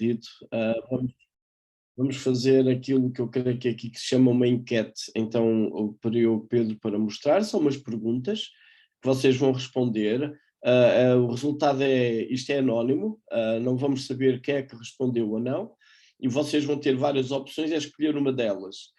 Rito. Vamos fazer aquilo que eu creio que aqui que se chama uma enquete. Então, eu pedi ao Pedro para mostrar, são umas perguntas que vocês vão responder. O resultado isto é anónimo, não vamos saber quem é que respondeu ou não, e vocês vão ter várias opções a escolher uma delas.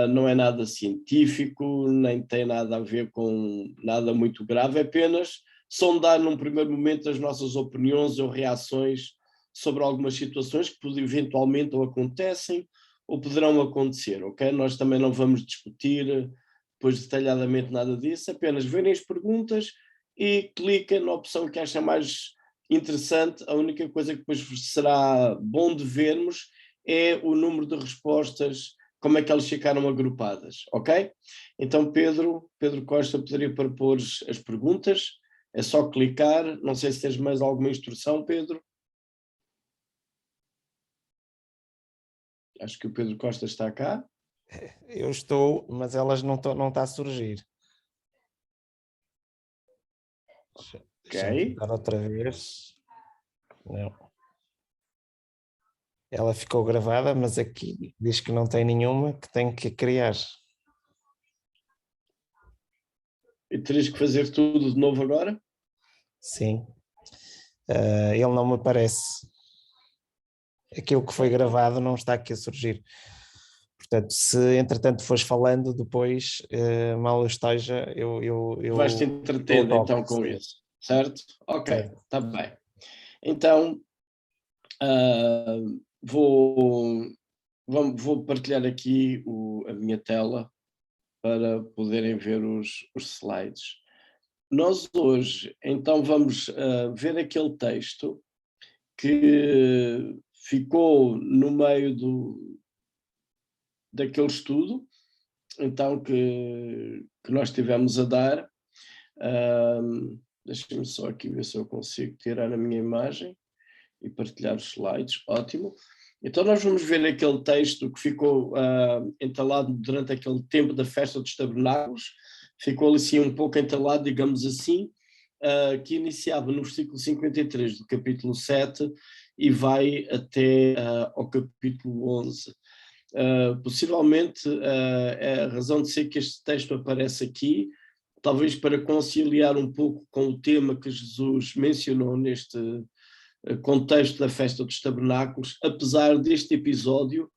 Não é nada científico, nem tem nada a ver com nada muito grave, é apenas sondar num primeiro momento as nossas opiniões ou reações sobre algumas situações que eventualmente ou acontecem ou poderão acontecer, ok? Nós também não vamos discutir depois detalhadamente nada disso, apenas verem as perguntas e cliquem na opção que acha mais interessante. A única coisa que depois será bom de vermos é o número de respostas, como é que elas ficaram agrupadas, ok? Então Pedro Costa poderia propor as perguntas, é só clicar, não sei se tens mais alguma instrução, Pedro. Acho que o Pedro Costa está cá. Eu estou, mas elas não está a surgir. Deixa-me tentar outra vez. Não. Ela ficou gravada, mas aqui diz que não tem nenhuma, que tem que criar. E terias que fazer tudo de novo agora? Sim. Ele não me aparece. Aquilo que foi gravado não está aqui a surgir. Portanto, se entretanto fores falando depois, mal eu esteja, eu vais-te entretendo então com isso, certo? Ok, está bem. Então, vou partilhar aqui a minha tela para poderem ver os slides. Nós hoje, então, vamos ver aquele texto que ficou no meio daquele estudo, então, que nós tivemos a dar. Deixem-me só aqui ver se eu consigo tirar a minha imagem e partilhar os slides. Ótimo. Então nós vamos ver aquele texto que ficou entalado durante aquele tempo da festa dos tabernáculos, ficou assim um pouco entalado, digamos assim, que iniciava no versículo 53 do capítulo 7 e vai até ao capítulo 11. Possivelmente a razão de ser que este texto aparece aqui, talvez para conciliar um pouco com o tema que Jesus mencionou neste contexto da festa dos tabernáculos, apesar deste episódio,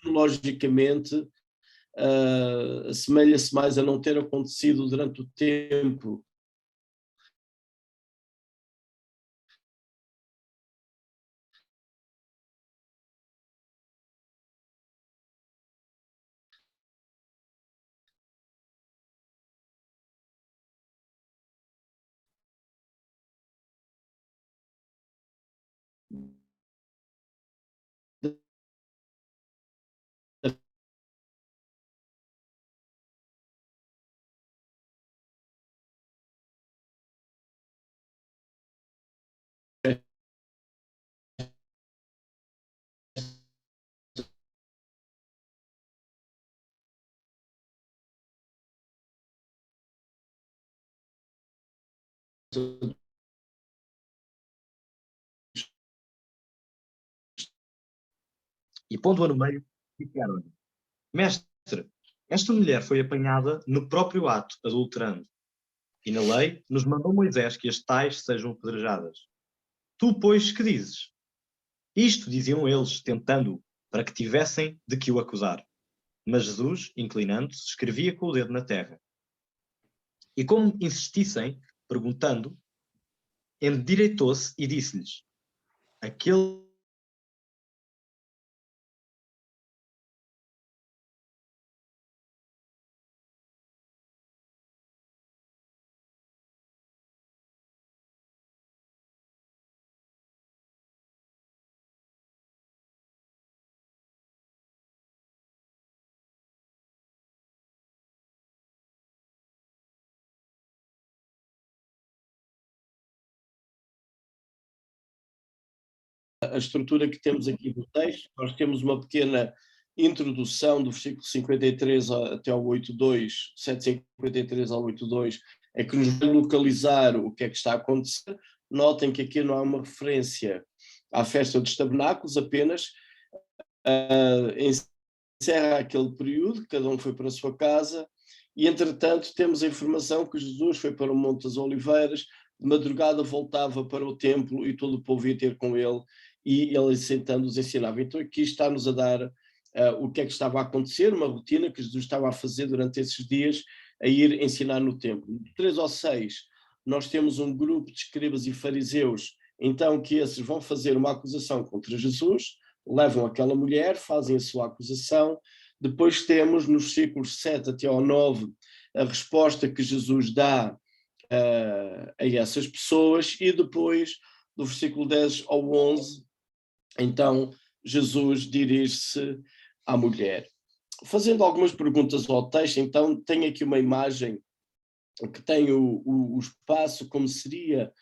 logicamente, assemelha-se mais a não ter acontecido durante o tempo e pondo-a no meio, disseram-lhe: Mestre, esta mulher foi apanhada no próprio ato, adulterando. E na lei nos mandou Moisés que as tais sejam apedrejadas. Tu, pois, que dizes? Isto diziam eles, tentando-o, para que tivessem de que o acusar. Mas Jesus, inclinando-se, escrevia com o dedo na terra. E como insistissem, perguntando, endireitou-se e disse-lhes: Aquele a estrutura que temos aqui do texto. Nós temos uma pequena introdução do versículo 53 até ao 8.2, 753 ao 8.2, é que nos vai localizar o que é que está a acontecer. Notem que aqui não há uma referência à festa dos tabernáculos apenas, encerra aquele período, cada um foi para a sua casa, e entretanto temos a informação que Jesus foi para o Monte das Oliveiras, de madrugada voltava para o templo e todo o povo ia ter com ele, e ele sentando os ensinava. Então aqui está-nos a dar o que é que estava a acontecer, uma rotina que Jesus estava a fazer durante esses dias, a ir ensinar no templo. De 3 ao 6, nós temos um grupo de escribas e fariseus, então que esses vão fazer uma acusação contra Jesus, levam aquela mulher, fazem a sua acusação. Depois temos, nos versículos 7 até ao 9, a resposta que Jesus dá a essas pessoas, e depois, do versículo 10 ao 11, então Jesus dirige-se à mulher. Fazendo algumas perguntas ao texto, então tem aqui uma imagem que tem o espaço, como seria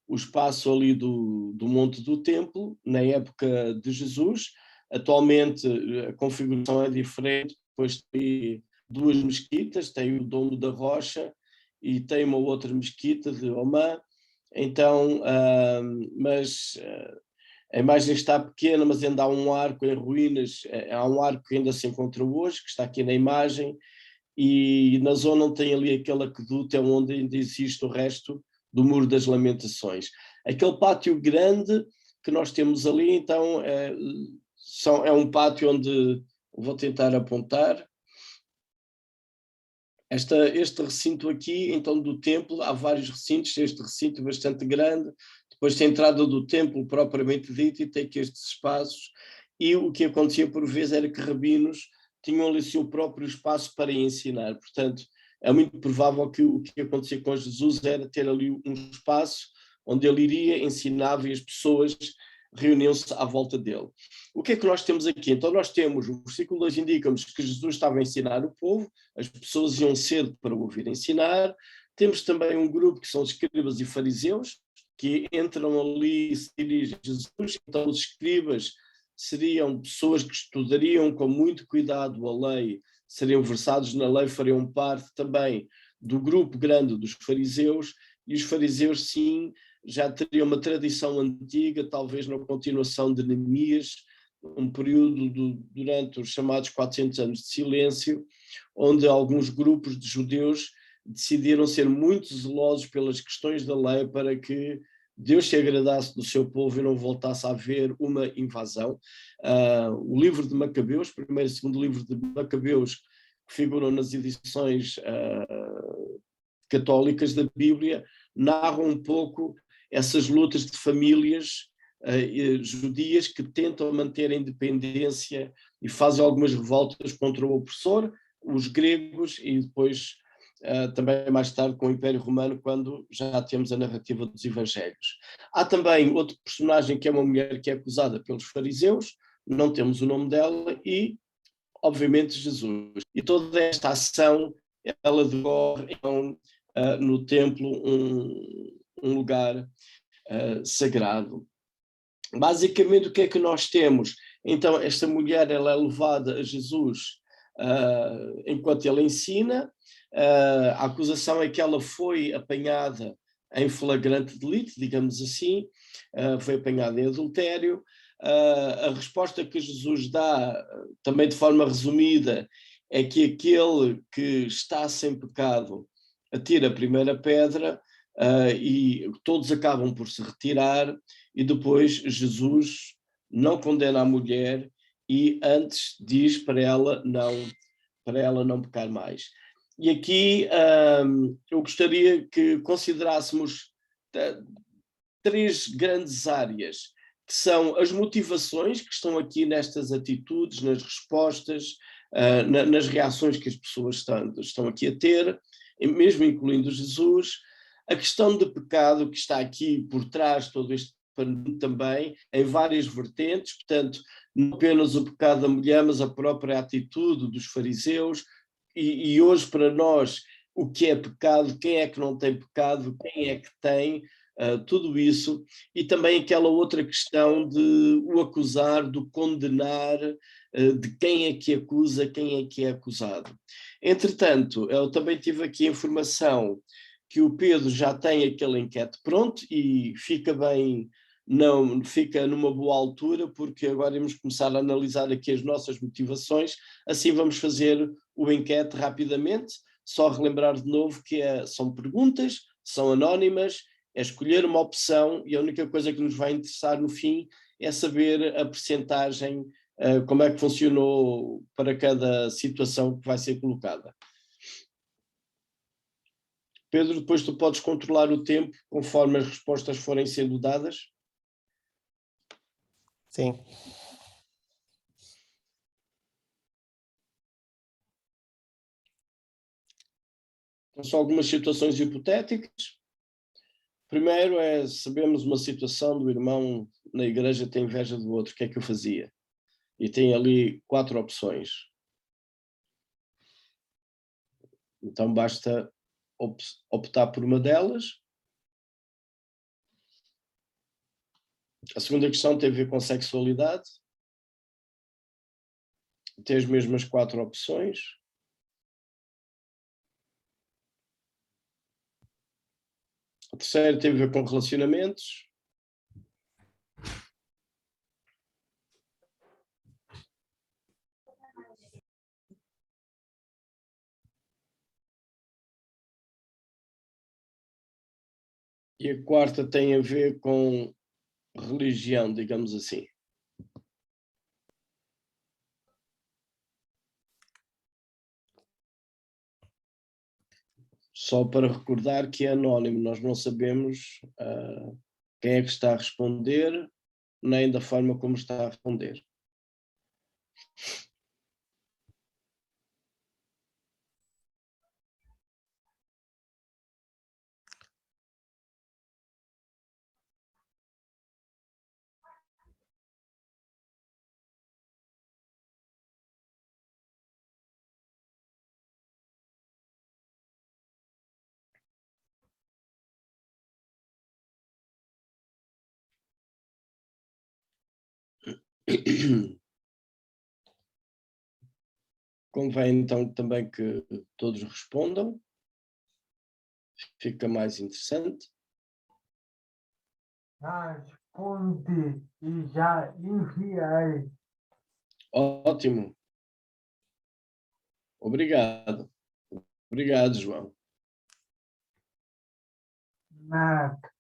o espaço ali do Monte do Templo, na época de Jesus. Atualmente a configuração é diferente, depois tem 2 mesquitas, tem o Domo da Rocha e tem uma outra mesquita de Omã. Então, mas a imagem está pequena, mas ainda há um arco em ruínas, há um arco que ainda se encontra hoje, que está aqui na imagem, e na zona onde tem ali aquele aqueduto é onde ainda existe o resto do Muro das Lamentações. Aquele pátio grande que nós temos ali, então, é um pátio onde, vou tentar apontar, este recinto aqui, então, do templo, há vários recintos, este recinto é bastante grande, depois tem a entrada do templo propriamente dito e tem aqui estes espaços, e o que acontecia por vezes era que rabinos tinham ali o seu próprio espaço para ensinar. Portanto, é muito provável que o que acontecia com Jesus era ter ali um espaço onde ele iria, ensinava e as pessoas reuniam-se à volta dele. O que é que nós temos aqui? Então nós temos, o versículo 2 indica-nos que Jesus estava a ensinar o povo, as pessoas iam cedo para o ouvir ensinar. Temos também um grupo que são os escribas e fariseus, que entram ali e se dirigem a Jesus. Então os escribas seriam pessoas que estudariam com muito cuidado a lei, seriam versados na lei, fariam parte também do grupo grande dos fariseus, e os fariseus, sim, já teriam uma tradição antiga, talvez na continuação de Neemias, um período durante os chamados 400 anos de silêncio, onde alguns grupos de judeus decidiram ser muito zelosos pelas questões da lei para que Deus se agradasse do seu povo e não voltasse a haver uma invasão. O livro de Macabeus, primeiro e segundo livro de Macabeus, que figuram nas edições católicas da Bíblia, narram um pouco essas lutas de famílias judias que tentam manter a independência e fazem algumas revoltas contra o opressor, os gregos, e depois também mais tarde com o Império Romano, quando já temos a narrativa dos Evangelhos. Há também outro personagem que é uma mulher que é acusada pelos fariseus, não temos o nome dela, e obviamente Jesus. E toda esta ação, ela decorre no templo, um lugar sagrado. Basicamente, o que é que nós temos? Então, esta mulher, ela é levada a Jesus enquanto ele ensina. A acusação é que ela foi apanhada em flagrante delito, digamos assim, foi apanhada em adultério. A resposta que Jesus dá, também de forma resumida, é que aquele que está sem pecado atira a primeira pedra, e todos acabam por se retirar, e depois Jesus não condena a mulher e antes diz para ela não pecar mais. E aqui eu gostaria que considerássemos 3 grandes áreas, que são as motivações que estão aqui nestas atitudes, nas respostas, nas reações que as pessoas estão aqui a ter, mesmo incluindo Jesus, a questão de pecado que está aqui por trás de todo este pano também, em várias vertentes, portanto, não apenas o pecado da mulher, mas a própria atitude dos fariseus, e hoje para nós o que é pecado, quem é que não tem pecado, quem é que tem, tudo isso, e também aquela outra questão de o acusar, do condenar, de quem é que acusa, quem é que é acusado. Entretanto, eu também tive aqui a informação que o Pedro já tem aquele enquete pronto e fica bem não fica numa boa altura, porque agora vamos começar a analisar aqui as nossas motivações, assim vamos fazer o enquete rapidamente, só relembrar de novo que são perguntas, são anónimas, é escolher uma opção e a única coisa que nos vai interessar no fim é saber a percentagem, como é que funcionou para cada situação que vai ser colocada. Pedro, depois tu podes controlar o tempo conforme as respostas forem sendo dadas? Sim. Então, são algumas situações hipotéticas. Primeiro sabemos uma situação do irmão na igreja tem inveja do outro, o que é que eu fazia? E tem ali 4 opções. Então basta optar por uma delas. A segunda questão tem a ver com sexualidade. Tem as mesmas 4 opções. A terceira tem a ver com relacionamentos. E a quarta tem a ver com religião, digamos assim. Só para recordar que é anónimo, nós não sabemos quem é que está a responder, nem da forma como está a responder. Convém então também que todos respondam, fica mais interessante. Já respondi e já enviei. Ótimo. Obrigado. Obrigado, João. Nada.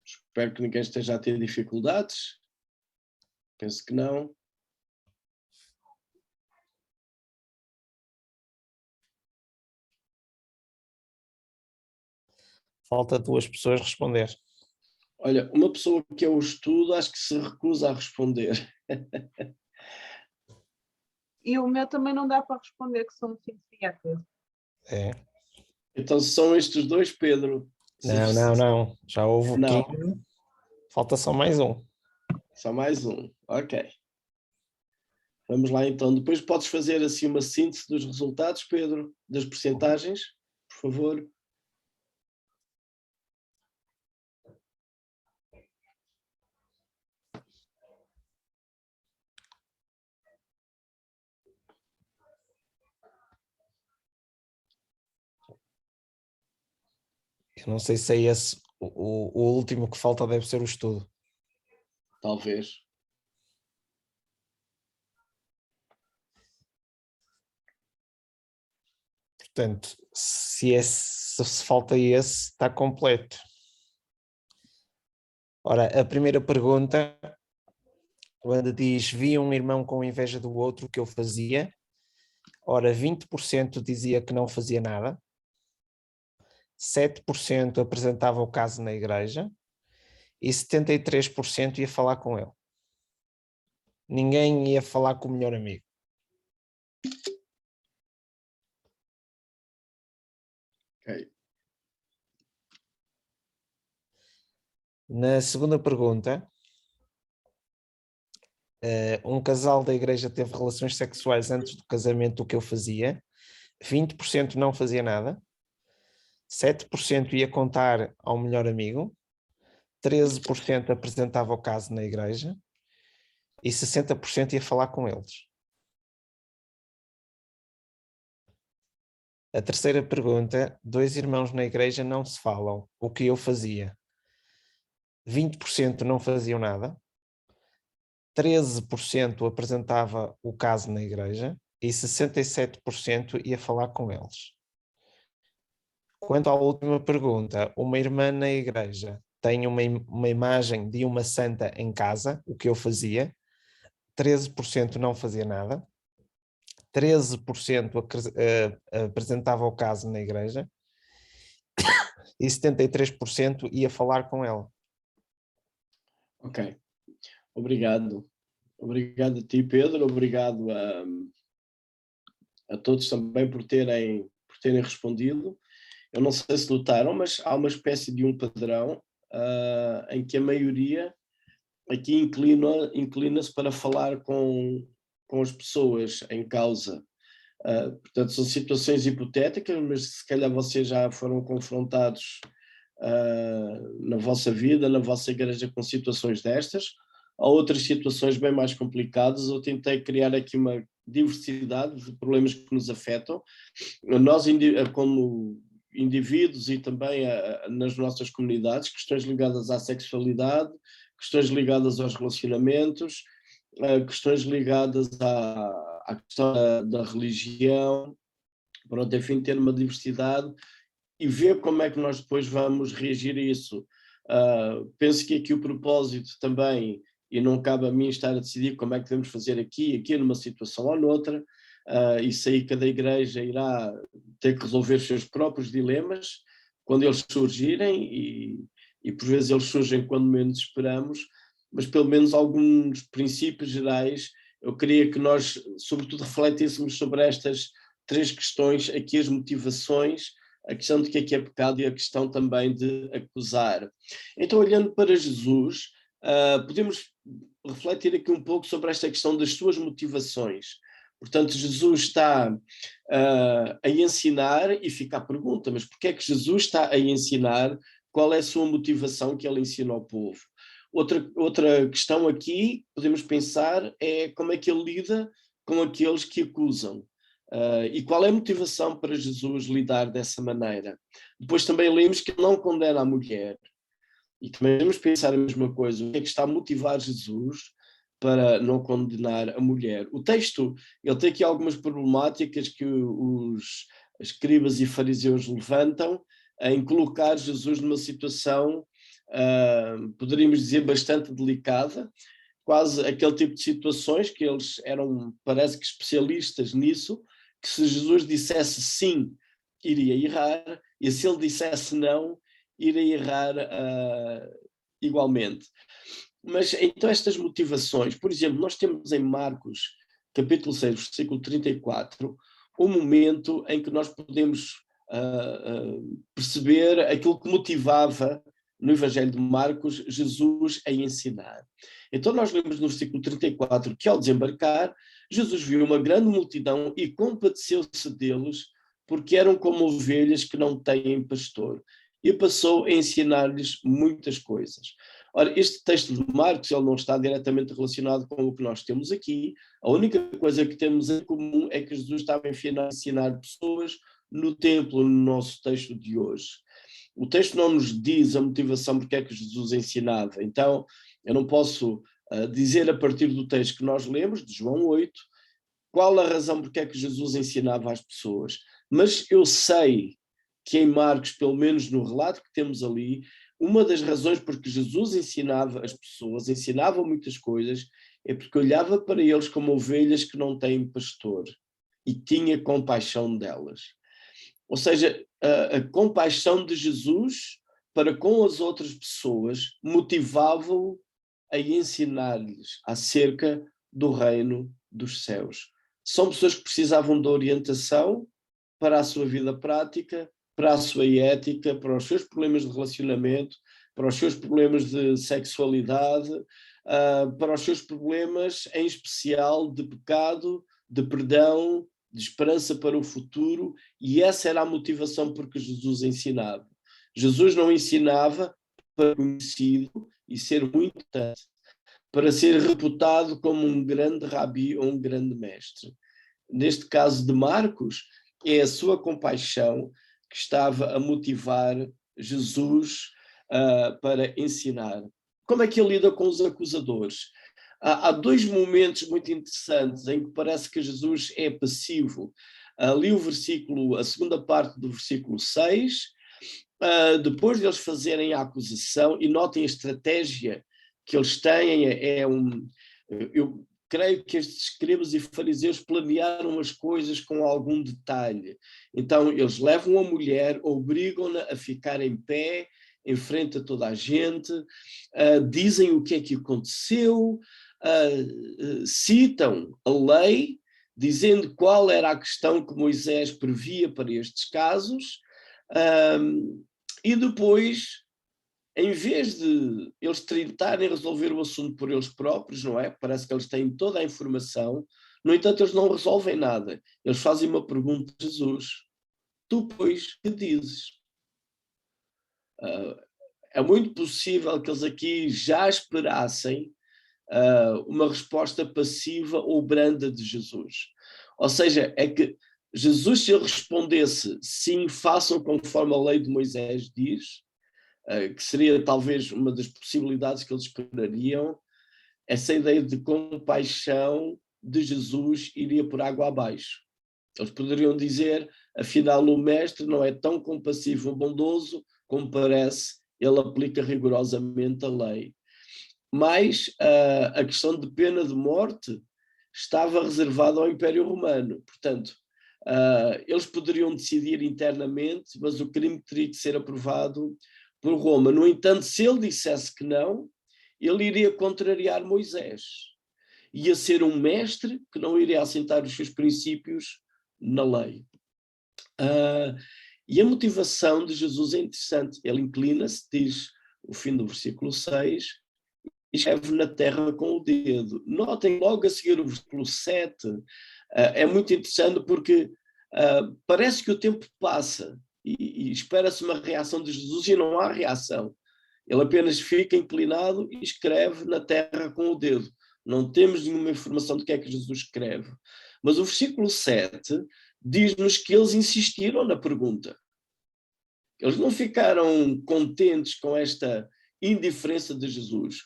Espero que ninguém esteja a ter dificuldades. Penso que não. Falta 2 pessoas responder. Olha, uma pessoa que eu estudo acho que se recusa a responder. E o meu também não dá para responder, que são muito inquietos. É. Então são estes dois, Pedro. Não. Já houve Não. 15. Falta só mais um. Só mais um. Ok. Vamos lá então. Depois podes fazer assim uma síntese dos resultados, Pedro, das percentagens, por favor. Eu não sei se é esse o último que falta, deve ser o estudo. Talvez. Portanto, se falta esse, está completo. Ora, a primeira pergunta, quando diz, vi um irmão com inveja do outro, o que eu fazia? Ora, 20% dizia que não fazia nada, 7% apresentava o caso na igreja e 73% ia falar com ele. Ninguém ia falar com o melhor amigo. Ok. Na segunda pergunta, um casal da igreja teve relações sexuais antes do casamento, o que eu fazia? 20% não fazia nada, 7% ia contar ao melhor amigo, 13% apresentava o caso na igreja e 60% ia falar com eles. A terceira pergunta: 2 irmãos na igreja não se falam. O que eu fazia? 20% não faziam nada, 13% apresentava o caso na igreja e 67% ia falar com eles. Quanto à última pergunta, uma irmã na igreja tem uma imagem de uma santa em casa, o que eu fazia? 13% não fazia nada, 13% apresentava o caso na igreja e 73% ia falar com ela. Ok, obrigado. Obrigado a ti, Pedro, obrigado a todos também por terem respondido. Eu não sei se notaram, mas há uma espécie de um padrão em que a maioria aqui inclina-se para falar com as pessoas em causa. Portanto, são situações hipotéticas, mas se calhar vocês já foram confrontados na vossa vida, na vossa igreja, com situações destas. Há outras situações bem mais complicadas. Eu tentei criar aqui uma diversidade de problemas que nos afetam. Nós, como indivíduos e também nas nossas comunidades, questões ligadas à sexualidade, questões ligadas aos relacionamentos, questões ligadas à questão da religião, pronto, enfim, ter uma diversidade e ver como é que nós depois vamos reagir a isso. Penso que aqui o propósito também, e não cabe a mim estar a decidir como é que devemos fazer aqui numa situação ou noutra, isso aí cada igreja irá ter que resolver os seus próprios dilemas quando eles surgirem e por vezes eles surgem quando menos esperamos, mas pelo menos alguns princípios gerais eu queria que nós sobretudo refletíssemos sobre estas 3 questões, aqui as motivações, a questão de que é pecado e a questão também de acusar. Então, olhando para Jesus, podemos refletir aqui um pouco sobre esta questão das suas motivações. Portanto, Jesus está a ensinar e fica a pergunta, mas porquê é que Jesus está a ensinar? Qual é a sua motivação que ele ensina ao povo? Outra questão aqui, podemos pensar, é como é que ele lida com aqueles que acusam. E qual é a motivação para Jesus lidar dessa maneira? Depois também lemos que ele não condena a mulher. E também devemos pensar a mesma coisa. O que é que está a motivar Jesus para não condenar a mulher? O texto, ele tem aqui algumas problemáticas que os escribas e fariseus levantam em colocar Jesus numa situação, poderíamos dizer, bastante delicada, quase aquele tipo de situações que eles eram, parece que especialistas nisso, que se Jesus dissesse sim, iria errar, e se ele dissesse não, iria errar igualmente. Mas então estas motivações, por exemplo, nós temos em Marcos, capítulo 6, versículo 34, um momento em que nós podemos perceber aquilo que motivava no Evangelho de Marcos Jesus a ensinar. Então nós lemos no versículo 34 que ao desembarcar, Jesus viu uma grande multidão e compadeceu-se deles, porque eram como ovelhas que não têm pastor, e passou a ensinar-lhes muitas coisas. Ora, este texto de Marcos, ele não está diretamente relacionado com o que nós temos aqui. A única coisa que temos em comum é que Jesus estava a ensinar pessoas no templo, no nosso texto de hoje. O texto não nos diz a motivação porque é que Jesus ensinava. Então, eu não posso dizer a partir do texto que nós lemos, de João 8, qual a razão porque é que Jesus ensinava às pessoas. Mas eu sei que em Marcos, pelo menos no relato que temos ali, uma das razões porque Jesus ensinava as pessoas, ensinava muitas coisas, é porque olhava para eles como ovelhas que não têm pastor e tinha compaixão delas. Ou seja, a compaixão de Jesus para com as outras pessoas motivava-o a ensinar-lhes acerca do reino dos céus. São pessoas que precisavam de orientação para a sua vida prática, para a sua ética, para os seus problemas de relacionamento, para os seus problemas de sexualidade, para os seus problemas, em especial, de pecado, de perdão, de esperança para o futuro, e essa era a motivação porque Jesus ensinava. Jesus não ensinava para ser conhecido e ser muito importante, para ser reputado como um grande rabi ou um grande mestre. Neste caso de Marcos, é a sua compaixão que estava a motivar Jesus para ensinar. Como é que ele lida com os acusadores? Há dois momentos muito interessantes em que parece que Jesus é passivo. Ali a segunda parte do versículo 6, depois de eles fazerem a acusação, e notem a estratégia que eles têm, eu creio que estes escribas e fariseus planearam as coisas com algum detalhe. Então, eles levam a mulher, obrigam-na a ficar em pé, em frente a toda a gente, dizem o que é que aconteceu, citam a lei, dizendo qual era a questão que Moisés previa para estes casos, e depois, em vez de eles tentarem resolver o assunto por eles próprios, não é? Parece que eles têm toda a informação, no entanto eles não resolvem nada. Eles fazem uma pergunta a Jesus: tu, pois, que dizes? É muito possível que eles aqui já esperassem uma resposta passiva ou branda de Jesus. Ou seja, é que Jesus, se ele respondesse sim, façam conforme a lei de Moisés diz, que seria talvez uma das possibilidades que eles esperariam, essa ideia de compaixão de Jesus iria por água abaixo. Eles poderiam dizer, afinal o mestre não é tão compassivo ou bondoso como parece, ele aplica rigorosamente a lei. Mas a questão de pena de morte estava reservada ao Império Romano. Portanto, eles poderiam decidir internamente, mas o crime teria de ser aprovado por Roma. No entanto, se ele dissesse que não, ele iria contrariar Moisés. Ia ser um mestre que não iria assentar os seus princípios na lei. E a motivação de Jesus é interessante. Ele inclina-se, diz o fim do versículo 6, e escreve na terra com o dedo. Notem logo a seguir o versículo 7, é muito interessante porque parece que o tempo passa e espera-se uma reação de Jesus e não há reação. Ele apenas fica inclinado e escreve na terra com o dedo. Não temos nenhuma informação do que é que Jesus escreve. Mas o versículo 7 diz-nos que eles insistiram na pergunta. Eles não ficaram contentes com esta indiferença de Jesus.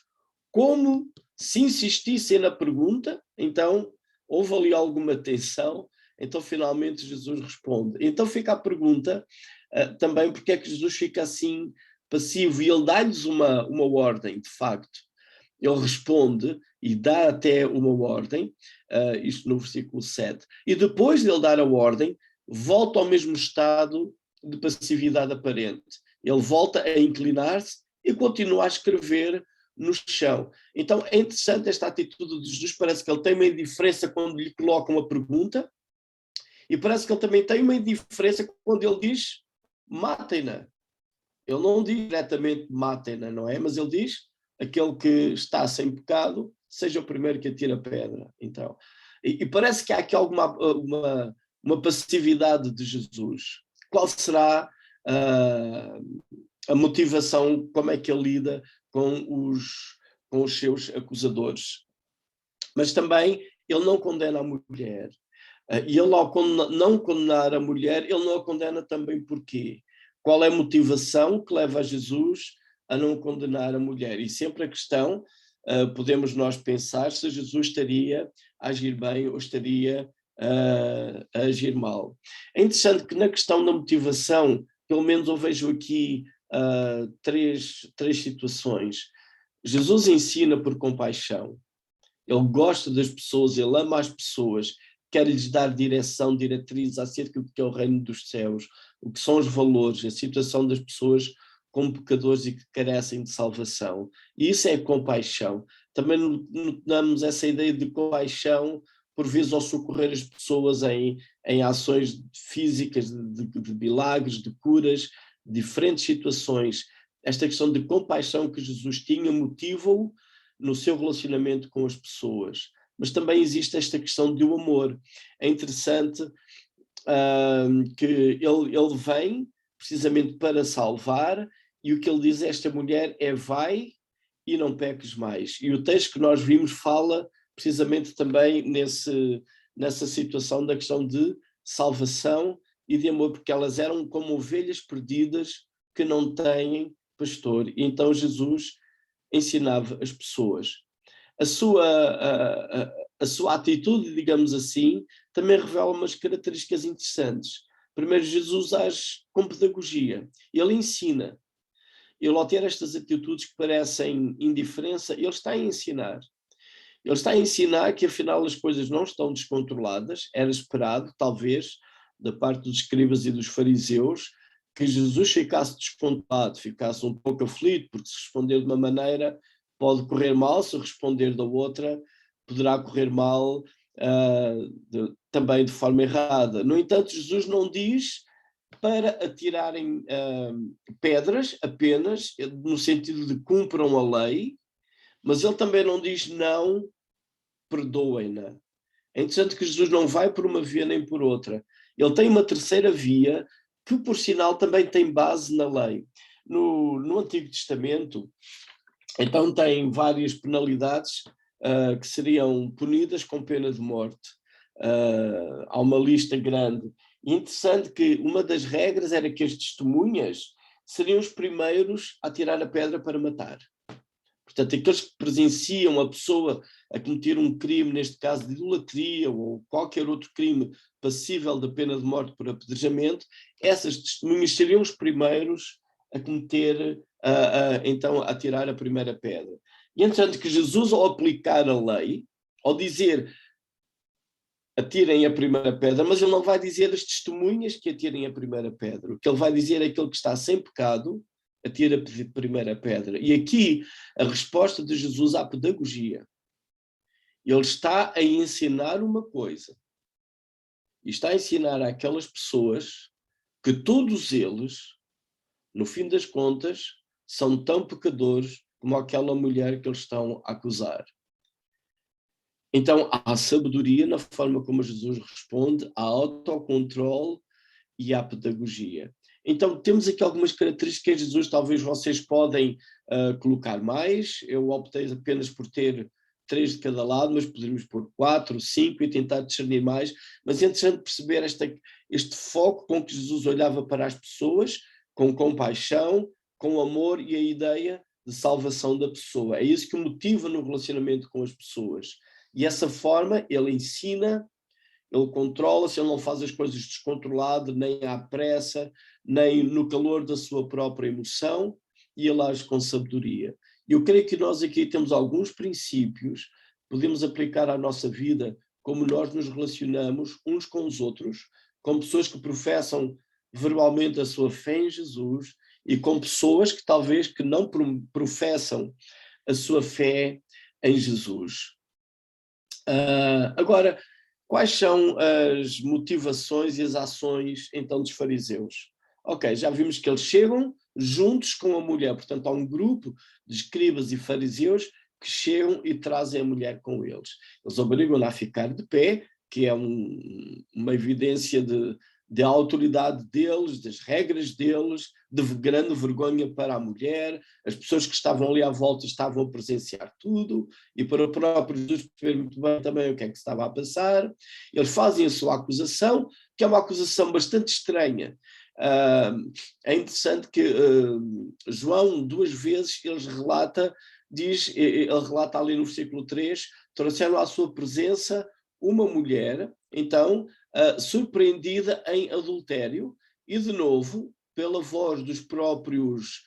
Como se insistissem na pergunta, então houve ali alguma tensão, então finalmente Jesus responde. Então fica a pergunta também porque é que Jesus fica assim passivo, e ele dá-lhes uma ordem, de facto. Ele responde e dá até uma ordem, isto no versículo 7, e depois de ele dar a ordem, volta ao mesmo estado de passividade aparente. Ele volta a inclinar-se e continua a escrever no chão. Então é interessante esta atitude de Jesus, parece que ele tem uma indiferença quando lhe colocam uma pergunta, e parece que ele também tem uma indiferença quando ele diz, matem-na. Ele não diz diretamente matem-na, não é? Mas ele diz, aquele que está sem pecado, seja o primeiro que atira a pedra. Então, e parece que há aqui alguma uma passividade de Jesus. Qual será a motivação, como é que ele lida com os seus acusadores? Mas também ele não condena a mulher. E ele, ao não condenar a mulher, ele não a condena também por quê? Qual é a motivação que leva a Jesus a não condenar a mulher? E sempre a questão, podemos nós pensar se Jesus estaria a agir bem ou estaria a agir mal. É interessante que na questão da motivação, pelo menos eu vejo aqui três situações. Jesus ensina por compaixão. Ele gosta das pessoas, ele ama as pessoas, quer-lhes dar direção, diretriz acerca do que é o reino dos céus, o que são os valores, a situação das pessoas como pecadores e que carecem de salvação. E isso é compaixão. Também notamos essa ideia de compaixão, por vezes, ao socorrer as pessoas em ações físicas, de milagres, de curas, diferentes situações. Esta questão de compaixão que Jesus tinha motiva-o no seu relacionamento com as pessoas. Mas também existe esta questão do amor. É interessante que ele vem precisamente para salvar, e o que ele diz a esta mulher é: vai e não peques mais. E o texto que nós vimos fala precisamente também nessa situação da questão de salvação e de amor, porque elas eram como ovelhas perdidas que não têm pastor. E então Jesus ensinava as pessoas. A sua atitude, digamos assim, também revela umas características interessantes. Primeiro, Jesus age com pedagogia, ele ensina. Ele, ao ter estas atitudes que parecem indiferença, ele está a ensinar. Ele está a ensinar que, afinal, as coisas não estão descontroladas. Era esperado, talvez, da parte dos escribas e dos fariseus, que Jesus ficasse descontrolado, ficasse um pouco aflito, porque se responder de uma maneira pode correr mal, se responder da outra poderá correr mal também de forma errada. No entanto, Jesus não diz para atirarem pedras apenas, no sentido de cumpram a lei, mas ele também não diz não, perdoem-na. É interessante que Jesus não vai por uma via nem por outra. Ele tem uma terceira via que, por sinal, também tem base na lei. No Antigo Testamento, então tem várias penalidades que seriam punidas com pena de morte. Há uma lista grande. E interessante que uma das regras era que as testemunhas seriam os primeiros a tirar a pedra para matar. Portanto, aqueles que presenciam a pessoa a cometer um crime, neste caso de idolatria ou qualquer outro crime passível da pena de morte por apedrejamento, essas testemunhas seriam os primeiros a cometer, então, a tirar a primeira pedra. E entretanto que Jesus, ao aplicar a lei, ao dizer atirem a primeira pedra, mas ele não vai dizer as testemunhas que atirem a primeira pedra. O que ele vai dizer é aquele que está sem pecado, atira a primeira pedra. E aqui a resposta de Jesus à pedagogia. Ele está a ensinar uma coisa. E está a ensinar àquelas pessoas que todos eles, no fim das contas, são tão pecadores como aquela mulher que eles estão a acusar. Então, há sabedoria na forma como Jesus responde, há autocontrole e há pedagogia. Então, temos aqui algumas características de Jesus, talvez vocês podem colocar mais. Eu optei apenas por ter 3 de cada lado, mas poderíamos pôr 4, 5 e tentar discernir mais. Mas é interessante perceber este foco com que Jesus olhava para as pessoas, com compaixão, com amor e a ideia de salvação da pessoa. É isso que o motiva no relacionamento com as pessoas. E essa forma ele ensina, ele controla-se, ele não faz as coisas descontrolado, nem à pressa, nem no calor da sua própria emoção, e ele age com sabedoria. Eu creio que nós aqui temos alguns princípios que podemos aplicar à nossa vida, como nós nos relacionamos uns com os outros, com pessoas que professam verbalmente a sua fé em Jesus e com pessoas que talvez que não professam a sua fé em Jesus. Agora, quais são as motivações e as ações, então, dos fariseus? Ok, já vimos que eles chegam juntos com a mulher, portanto, há um grupo de escribas e fariseus que chegam e trazem a mulher com eles. Eles obrigam-na a ficar de pé, que é uma evidência de autoridade deles, das regras deles, de grande vergonha para a mulher. As pessoas que estavam ali à volta estavam a presenciar tudo, e para o próprio Jesus perceber muito bem também o que é que estava a passar. Eles fazem a sua acusação, que é uma acusação bastante estranha. É interessante que João 2 vezes ele relata ali no versículo 3, trouxeram à sua presença uma mulher, então, surpreendida em adultério, e de novo, pela voz dos próprios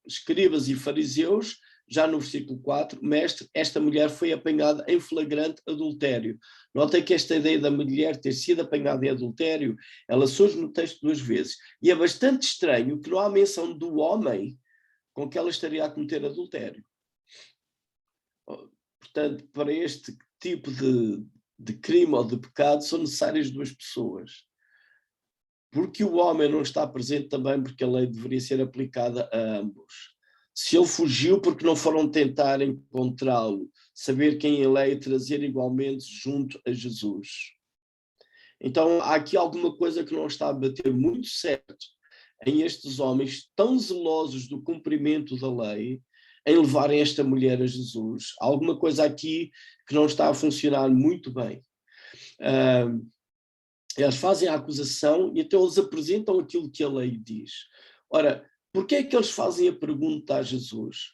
escribas e fariseus, já no versículo 4, mestre, esta mulher foi apanhada em flagrante adultério. Notem que esta ideia da mulher ter sido apanhada em adultério, ela surge no texto 2 vezes. E é bastante estranho que não há menção do homem com que ela estaria a cometer adultério. Portanto, para este tipo de crime ou de pecado são necessárias 2 pessoas. Porque o homem não está presente também porque a lei deveria ser aplicada a ambos. Se ele fugiu porque não foram tentar encontrá-lo, saber quem ele é e trazer igualmente junto a Jesus. Então há aqui alguma coisa que não está a bater muito certo em estes homens tão zelosos do cumprimento da lei, em levarem esta mulher a Jesus. Há alguma coisa aqui que não está a funcionar muito bem. Eles fazem a acusação e então eles apresentam aquilo que a lei diz. Ora, porquê é que eles fazem a pergunta a Jesus?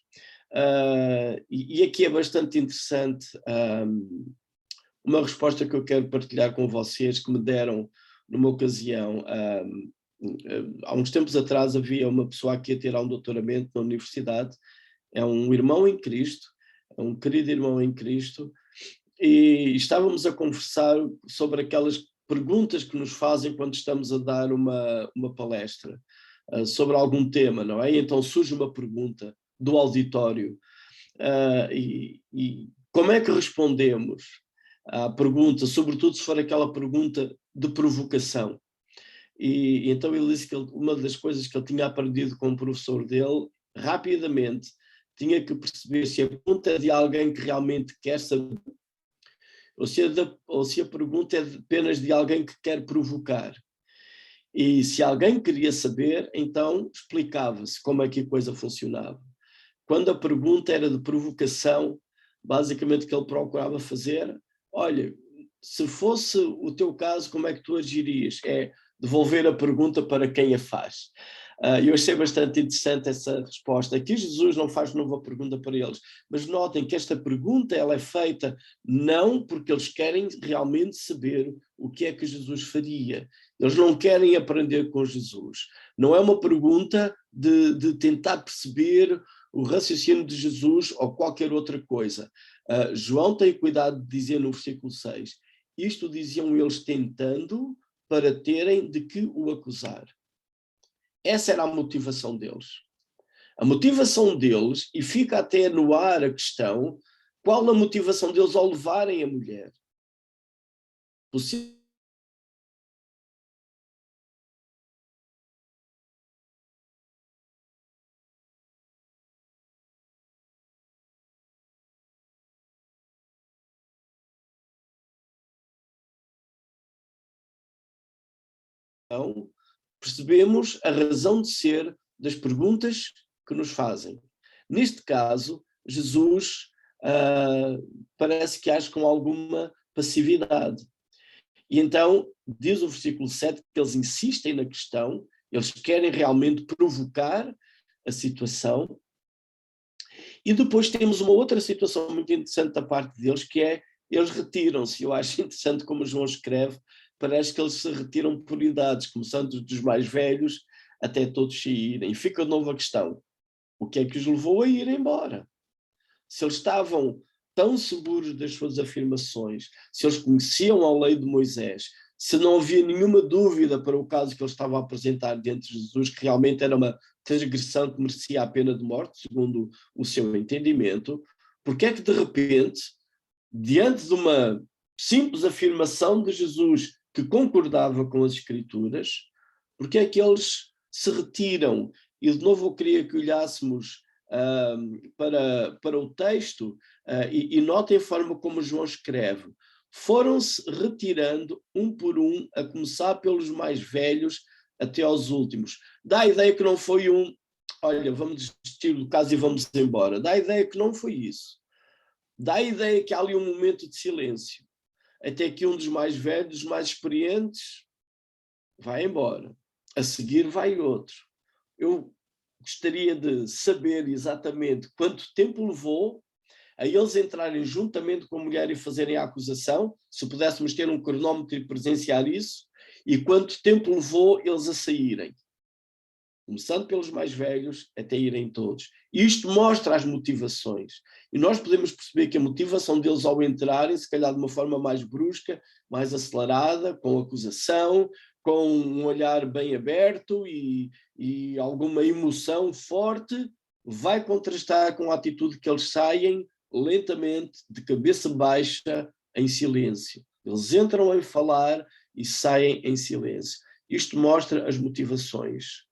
E aqui é bastante interessante uma resposta que eu quero partilhar com vocês, que me deram numa ocasião. Há uns tempos atrás havia uma pessoa que ia tirar um doutoramento na universidade, é um irmão em Cristo, é um querido irmão em Cristo, e estávamos a conversar sobre aquelas perguntas que nos fazem quando estamos a dar uma palestra sobre algum tema, não é? E então surge uma pergunta do auditório, e como é que respondemos à pergunta, sobretudo se for aquela pergunta de provocação? E então ele disse que uma das coisas que ele tinha aprendido com o professor dele, rapidamente, tinha que perceber se a pergunta é de alguém que realmente quer saber, ou se a pergunta é apenas de alguém que quer provocar. E se alguém queria saber, então explicava-se como é que a coisa funcionava. Quando a pergunta era de provocação, basicamente o que ele procurava fazer, olha, se fosse o teu caso, como é que tu agirias? É devolver a pergunta para quem a faz. Eu achei bastante interessante essa resposta. Aqui Jesus não faz nova pergunta para eles, mas notem que esta pergunta ela é feita não porque eles querem realmente saber o que é que Jesus faria. Eles não querem aprender com Jesus. Não é uma pergunta de tentar perceber o raciocínio de Jesus ou qualquer outra coisa. João tem cuidado de dizer no versículo 6, isto diziam eles tentando para terem de que o acusar. Essa era a motivação deles. A motivação deles, e fica até no ar a questão, qual a motivação deles ao levarem a mulher? Então, percebemos a razão de ser das perguntas que nos fazem. Neste caso, Jesus parece que age com alguma passividade. E então, diz o versículo 7 que eles insistem na questão, eles querem realmente provocar a situação. E depois temos uma outra situação muito interessante da parte deles, que é, eles retiram-se. Eu acho interessante como João escreve, parece que eles se retiram por idades, começando dos mais velhos até todos saírem. E fica de novo a questão, o que é que os levou a ir embora? Se eles estavam tão seguros das suas afirmações, se eles conheciam a lei de Moisés, se não havia nenhuma dúvida para o caso que ele estava a apresentar diante de Jesus, que realmente era uma transgressão que merecia a pena de morte, segundo o seu entendimento, porque é que de repente, diante de uma simples afirmação de Jesus que concordava com as Escrituras, porque é que eles se retiram? E de novo eu queria que olhássemos para o texto e notem a forma como João escreve. Foram-se retirando um por um, a começar pelos mais velhos até aos últimos. Dá a ideia que não foi olha, vamos desistir do caso e vamos embora. Dá a ideia que não foi isso. Dá a ideia que há ali um momento de silêncio. Até que um dos mais velhos, mais experientes, vai embora. A seguir vai outro. Eu gostaria de saber exatamente quanto tempo levou a eles entrarem juntamente com a mulher e fazerem a acusação, se pudéssemos ter um cronómetro e presenciar isso, e quanto tempo levou eles a saírem. Começando pelos mais velhos até irem todos. E isto mostra as motivações. E nós podemos perceber que a motivação deles ao entrarem, se calhar de uma forma mais brusca, mais acelerada, com acusação, com um olhar bem aberto e alguma emoção forte, vai contrastar com a atitude que eles saem lentamente, de cabeça baixa, em silêncio. Eles entram a falar e saem em silêncio. Isto mostra as motivações.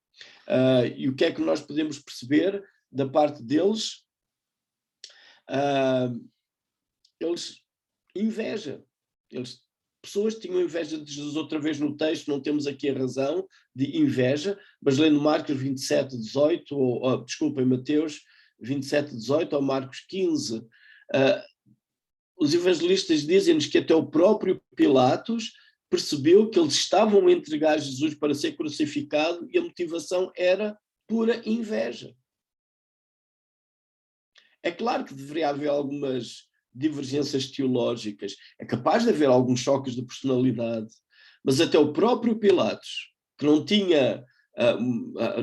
E o que é que nós podemos perceber da parte deles? Eles inveja. Pessoas tinham inveja de Jesus, outra vez no texto, não temos aqui a razão de inveja, mas lendo Marcos 27, 18, desculpem, Mateus 27, 18 ou Marcos 15, os evangelistas dizem-nos que até o próprio Pilatos percebeu que eles estavam a entregar Jesus para ser crucificado e a motivação era pura inveja. É claro que deveria haver algumas divergências teológicas, é capaz de haver alguns choques de personalidade, mas até o próprio Pilatos, que não tinha,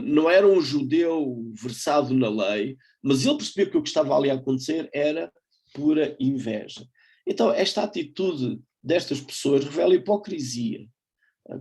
não era um judeu versado na lei, mas ele percebeu que o que estava ali a acontecer era pura inveja. Então, esta atitude destas pessoas revela hipocrisia,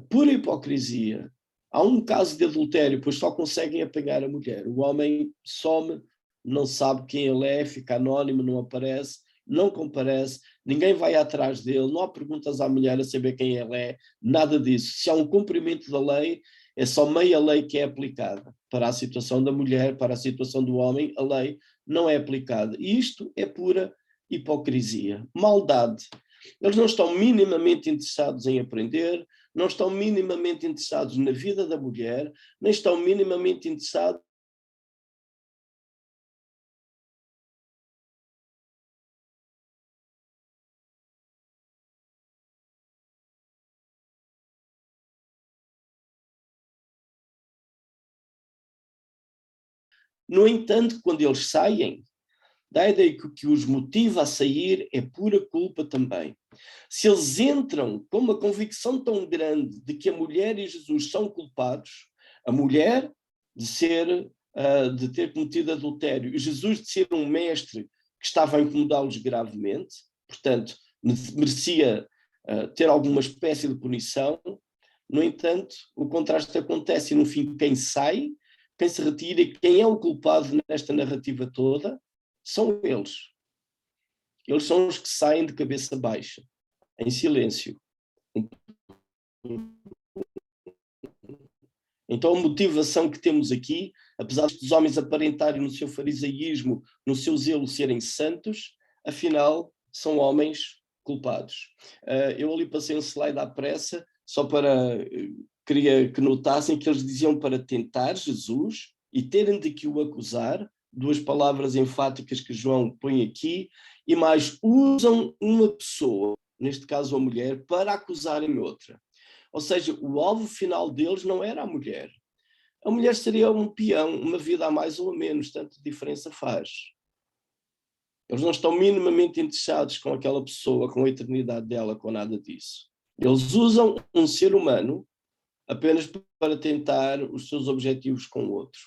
pura hipocrisia. Há um caso de adultério, pois só conseguem apanhar a mulher. O homem some, não sabe quem ele é, fica anónimo, não aparece, não comparece, ninguém vai atrás dele, não há perguntas à mulher a saber quem ele é, nada disso. Se há um cumprimento da lei, é só meia lei que é aplicada. Para a situação da mulher, para a situação do homem, a lei não é aplicada. E isto é pura hipocrisia, maldade. Eles não estão minimamente interessados em aprender, não estão minimamente interessados na vida da mulher, nem estão minimamente interessados No entanto, quando eles saem, dá a ideia que os motiva a sair é pura culpa também. Se eles entram com uma convicção tão grande de que a mulher e Jesus são culpados, a mulher de ter cometido adultério e Jesus de ser um mestre que estava a incomodá-los gravemente, portanto, merecia ter alguma espécie de punição. No entanto, o contraste acontece e no fim quem sai, quem se retira e quem é o culpado nesta narrativa toda são eles. Eles são os que saem de cabeça baixa, em silêncio. Então a motivação que temos aqui, apesar dos homens aparentarem no seu farisaísmo, no seu zelo serem santos, afinal são homens culpados. Eu ali passei um slide à pressa, só para... queria que notassem que eles diziam para tentar Jesus e terem de que o acusar, duas palavras enfáticas que João põe aqui, e mais usam uma pessoa, neste caso a mulher, para acusarem outra. Ou seja, o alvo final deles não era a mulher. A mulher seria um peão, uma vida a mais ou a menos, tanto diferença faz. Eles não estão minimamente interessados com aquela pessoa, com a eternidade dela, com nada disso. Eles usam um ser humano apenas para tentar os seus objetivos com o outro.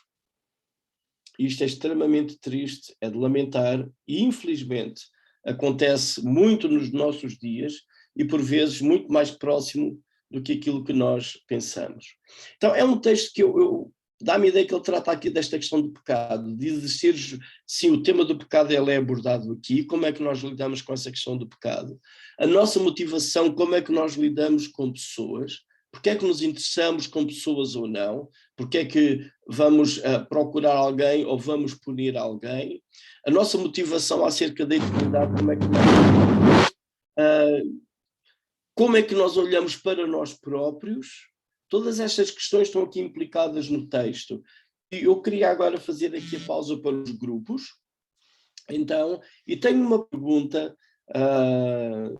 Isto é extremamente triste, é de lamentar e, infelizmente, acontece muito nos nossos dias e, por vezes, muito mais próximo do que aquilo que nós pensamos. Então, é um texto que dá-me a ideia que ele trata aqui desta questão do pecado, de existir, sim, o tema do pecado ele é abordado aqui, como é que nós lidamos com essa questão do pecado, a nossa motivação, como é que nós lidamos com pessoas, porque é que nos interessamos com pessoas ou não, porque é que vamos procurar alguém ou vamos punir alguém, a nossa motivação acerca da eternidade, como é que nós olhamos para nós próprios. Todas estas questões estão aqui implicadas no texto. E eu queria agora fazer aqui a pausa para os grupos. Então, e tenho uma pergunta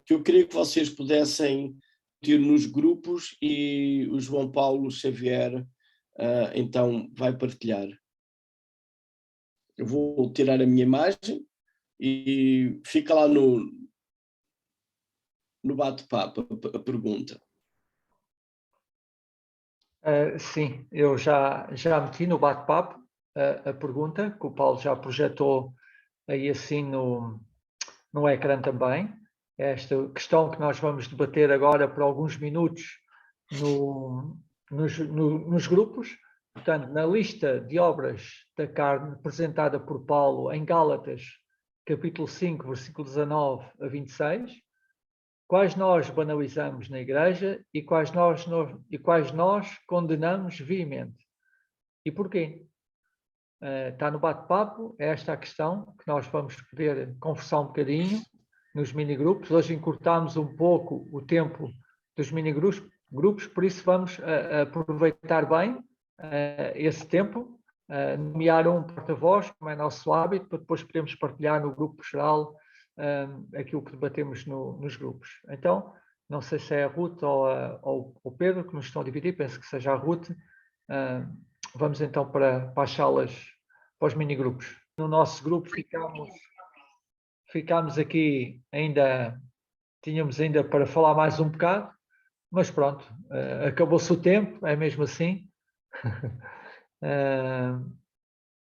que eu queria que vocês pudessem ter nos grupos e o João Paulo Xavier então vai partilhar. Eu vou tirar a minha imagem e fica lá no bate-papo a pergunta. Sim, eu já meti no bate-papo a pergunta, que o Paulo já projetou aí assim no ecrã também. Esta questão que nós vamos debater agora por alguns minutos nos grupos. Portanto, na lista de obras da carne apresentada por Paulo em Gálatas, capítulo 5, versículo 19 a 26, quais nós banalizamos na igreja e quais nós condenamos veemente. E porquê? Está no bate-papo, é esta a questão que nós vamos poder conversar um bocadinho nos mini-grupos. Hoje encurtámos um pouco o tempo dos mini-grupos, por isso vamos aproveitar bem esse tempo, nomear um porta-voz, como é nosso hábito, para depois podermos partilhar no grupo geral aquilo que debatemos nos grupos. Então, não sei se é a Ruth ou o Pedro que nos estão a dividir, penso que seja a Ruth. Vamos então para as salas, para os minigrupos. No nosso grupo ficámos aqui tínhamos ainda para falar mais um bocado, mas pronto, acabou-se o tempo, é mesmo assim.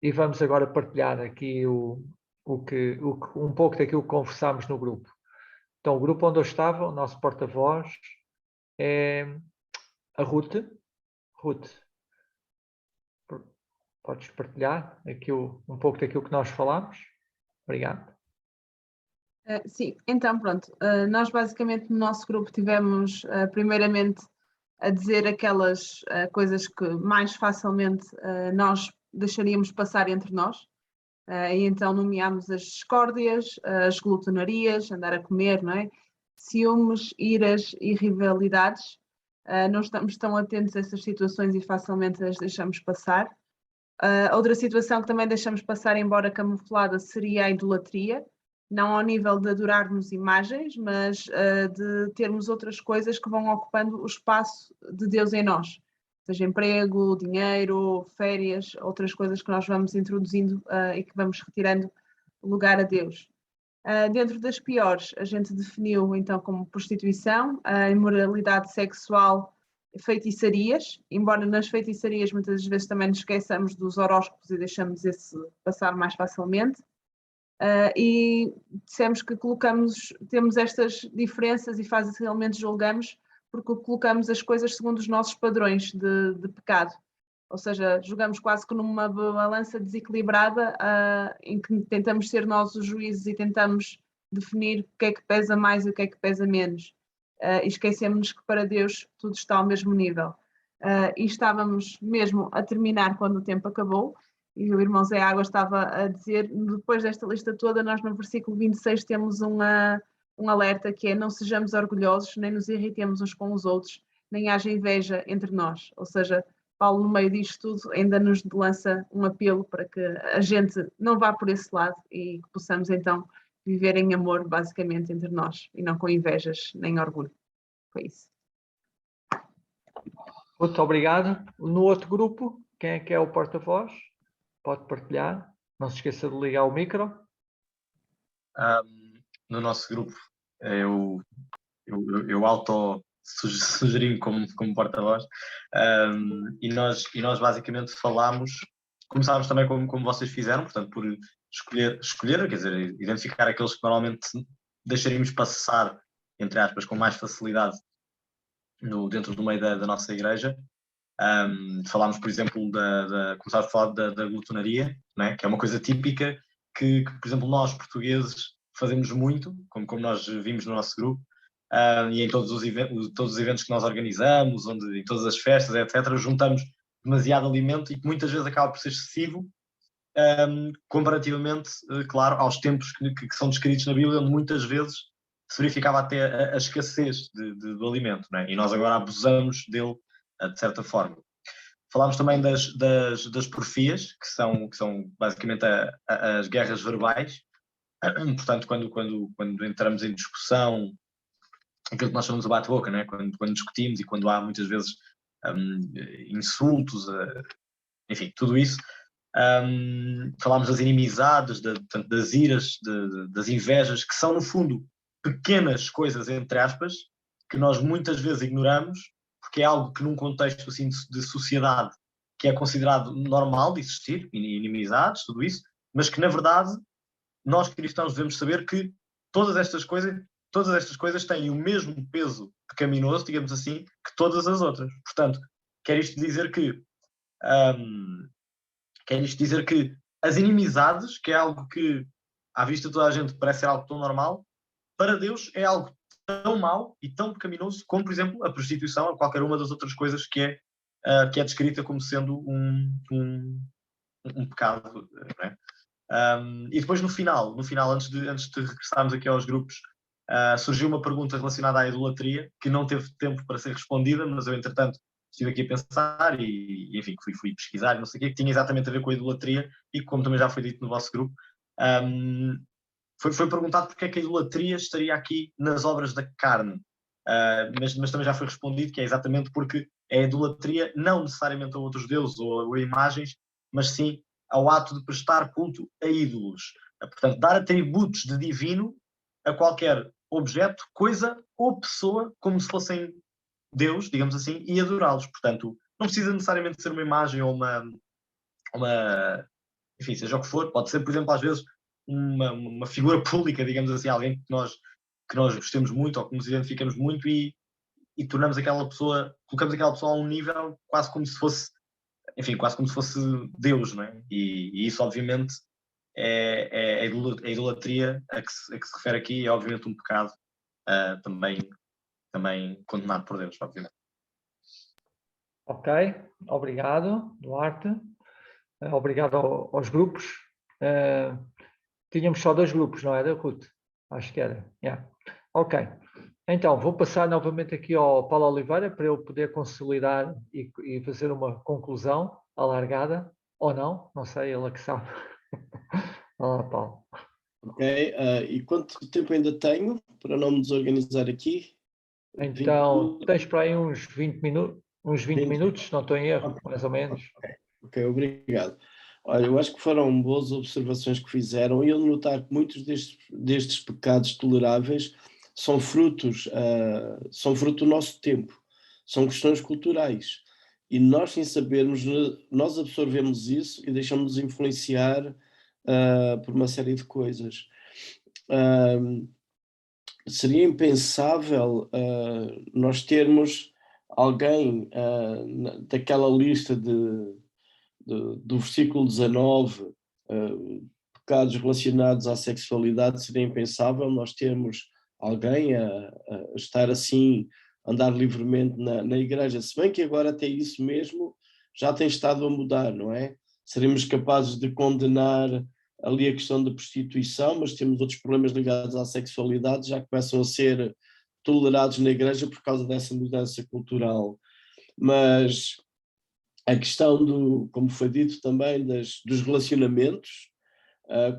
E vamos agora partilhar aqui um pouco daquilo que conversámos no grupo. Então, o grupo onde eu estava, o nosso porta-voz é a Ruth. Ruth, podes partilhar aqui um pouco daquilo que nós falámos? Obrigado. Sim, então pronto, nós basicamente no nosso grupo tivemos primeiramente a dizer aquelas coisas que mais facilmente nós deixaríamos passar entre nós, e então nomeámos as discórdias, as glutonarias, andar a comer, não é? Ciúmes, iras e rivalidades. Não estamos tão atentos a essas situações e facilmente as deixamos passar. Outra situação que também deixamos passar, embora camuflada, seria a idolatria, não ao nível de adorarmos imagens, mas de termos outras coisas que vão ocupando o espaço de Deus em nós, seja emprego, dinheiro, férias, outras coisas que nós vamos introduzindo e que vamos retirando lugar a Deus. Dentro das piores, a gente definiu então como prostituição, a imoralidade sexual, feitiçarias, embora nas feitiçarias muitas vezes também nos esqueçamos dos horóscopos e deixamos esse passar mais facilmente. E dissemos que temos estas diferenças e facilmente julgamos porque colocamos as coisas segundo os nossos padrões de pecado. Ou seja, julgamos quase que numa balança desequilibrada em que tentamos ser nós os juízes e tentamos definir o que é que pesa mais e o que é que pesa menos. E esquecemos que para Deus tudo está ao mesmo nível. E estávamos mesmo a terminar quando o tempo acabou. E o irmão Zé Água estava a dizer, depois desta lista toda, nós no versículo 26 temos um alerta que é: não sejamos orgulhosos, nem nos irritemos uns com os outros, nem haja inveja entre nós. Ou seja, Paulo, no meio disto tudo, ainda nos lança um apelo para que a gente não vá por esse lado e que possamos então viver em amor, basicamente, entre nós, e não com invejas nem orgulho. Foi isso. Muito obrigado. No outro grupo, quem é que é o porta-voz? Pode partilhar. Não se esqueça de ligar o micro. No nosso grupo, eu auto-sugeri-me como porta-voz, e nós basicamente começámos também como vocês fizeram, portanto, por escolher, quer dizer, identificar aqueles que normalmente deixaríamos passar, entre aspas, com mais facilidade dentro do meio da nossa igreja. Falámos, por exemplo, começámos a falar da glutonaria, não é? Que é uma coisa típica que, por exemplo, nós portugueses fazemos muito, como nós vimos no nosso grupo, e em todos os eventos que nós organizamos, em todas as festas, etc., juntamos demasiado alimento e que muitas vezes acaba por ser excessivo, comparativamente, claro, aos tempos que são descritos na Bíblia, onde muitas vezes se verificava até a escassez do alimento, não é? E nós agora abusamos dele de certa forma. Falámos também das porfias, que são basicamente as guerras verbais. Portanto, quando entramos em discussão, aquilo que nós chamamos de bate-boca, não é? Quando discutimos e quando há muitas vezes insultos, enfim, tudo isso. Falámos das inimizades, das iras, das invejas, que são, no fundo, pequenas coisas, entre aspas, que nós muitas vezes ignoramos, porque é algo que num contexto assim de sociedade que é considerado normal de existir, inimizades, tudo isso, mas que na verdade nós cristãos devemos saber que todas estas coisas têm o mesmo peso pecaminoso, digamos assim, que todas as outras. Portanto, quer isto dizer que as inimizades, que é algo que à vista de toda a gente parece ser algo tão normal, para Deus é algo tão mau e tão pecaminoso como, por exemplo, a prostituição ou qualquer uma das outras coisas que é descrita como sendo um pecado, não é? E depois no final, antes de regressarmos aqui aos grupos, surgiu uma pergunta relacionada à idolatria, que não teve tempo para ser respondida, mas eu, entretanto, estive aqui a pensar e enfim, fui pesquisar, não sei o quê, que tinha exatamente a ver com a idolatria e, como também já foi dito no vosso grupo, foi perguntado porque é que a idolatria estaria aqui nas obras da carne. mas também já foi respondido que é exatamente porque é idolatria não necessariamente a outros deuses ou a imagens, mas sim ao ato de prestar culto a ídolos. Portanto, dar atributos de divino a qualquer objeto, coisa ou pessoa, como se fossem Deus, digamos assim, e adorá-los. Portanto, não precisa necessariamente ser uma imagem ou enfim, seja o que for, pode ser, por exemplo, às vezes uma figura pública, digamos assim, alguém que nós gostemos muito ou que nos identificamos muito e tornamos colocamos aquela pessoa a um nível quase como se fosse, enfim, quase como se fosse Deus, não é? E isso, obviamente, é a idolatria a que se refere aqui, é obviamente um pecado também condenado por Deus, obviamente. Ok, obrigado, Duarte. Obrigado aos grupos. Tínhamos só 2 grupos, não era, Ruth? Acho que era. Yeah. Ok. Então, vou passar novamente aqui ao Paulo Oliveira para ele poder consolidar e fazer uma conclusão alargada, ou não sei, ele é que sabe. Olá, Paulo. Ok, e quanto tempo ainda tenho para não me desorganizar aqui? Então, tens para aí uns 20 minutos, minutos, não estou em erro, Okay. mais ou menos. Ok, obrigado. Olha, eu acho que foram boas observações que fizeram e eu notar que muitos destes pecados toleráveis são fruto do nosso tempo, são questões culturais. E nós, sem sabermos, nós absorvemos isso e deixamos-nos influenciar por uma série de coisas. Seria impensável nós termos alguém daquela lista do versículo 19, pecados relacionados à sexualidade, seria impensável nós termos alguém a estar assim, andar livremente na igreja, se bem que agora até isso mesmo já tem estado a mudar, não é? Seremos capazes de condenar ali a questão da prostituição, mas temos outros problemas ligados à sexualidade, já começam a ser tolerados na igreja por causa dessa mudança cultural. Mas a questão como foi dito também, dos relacionamentos,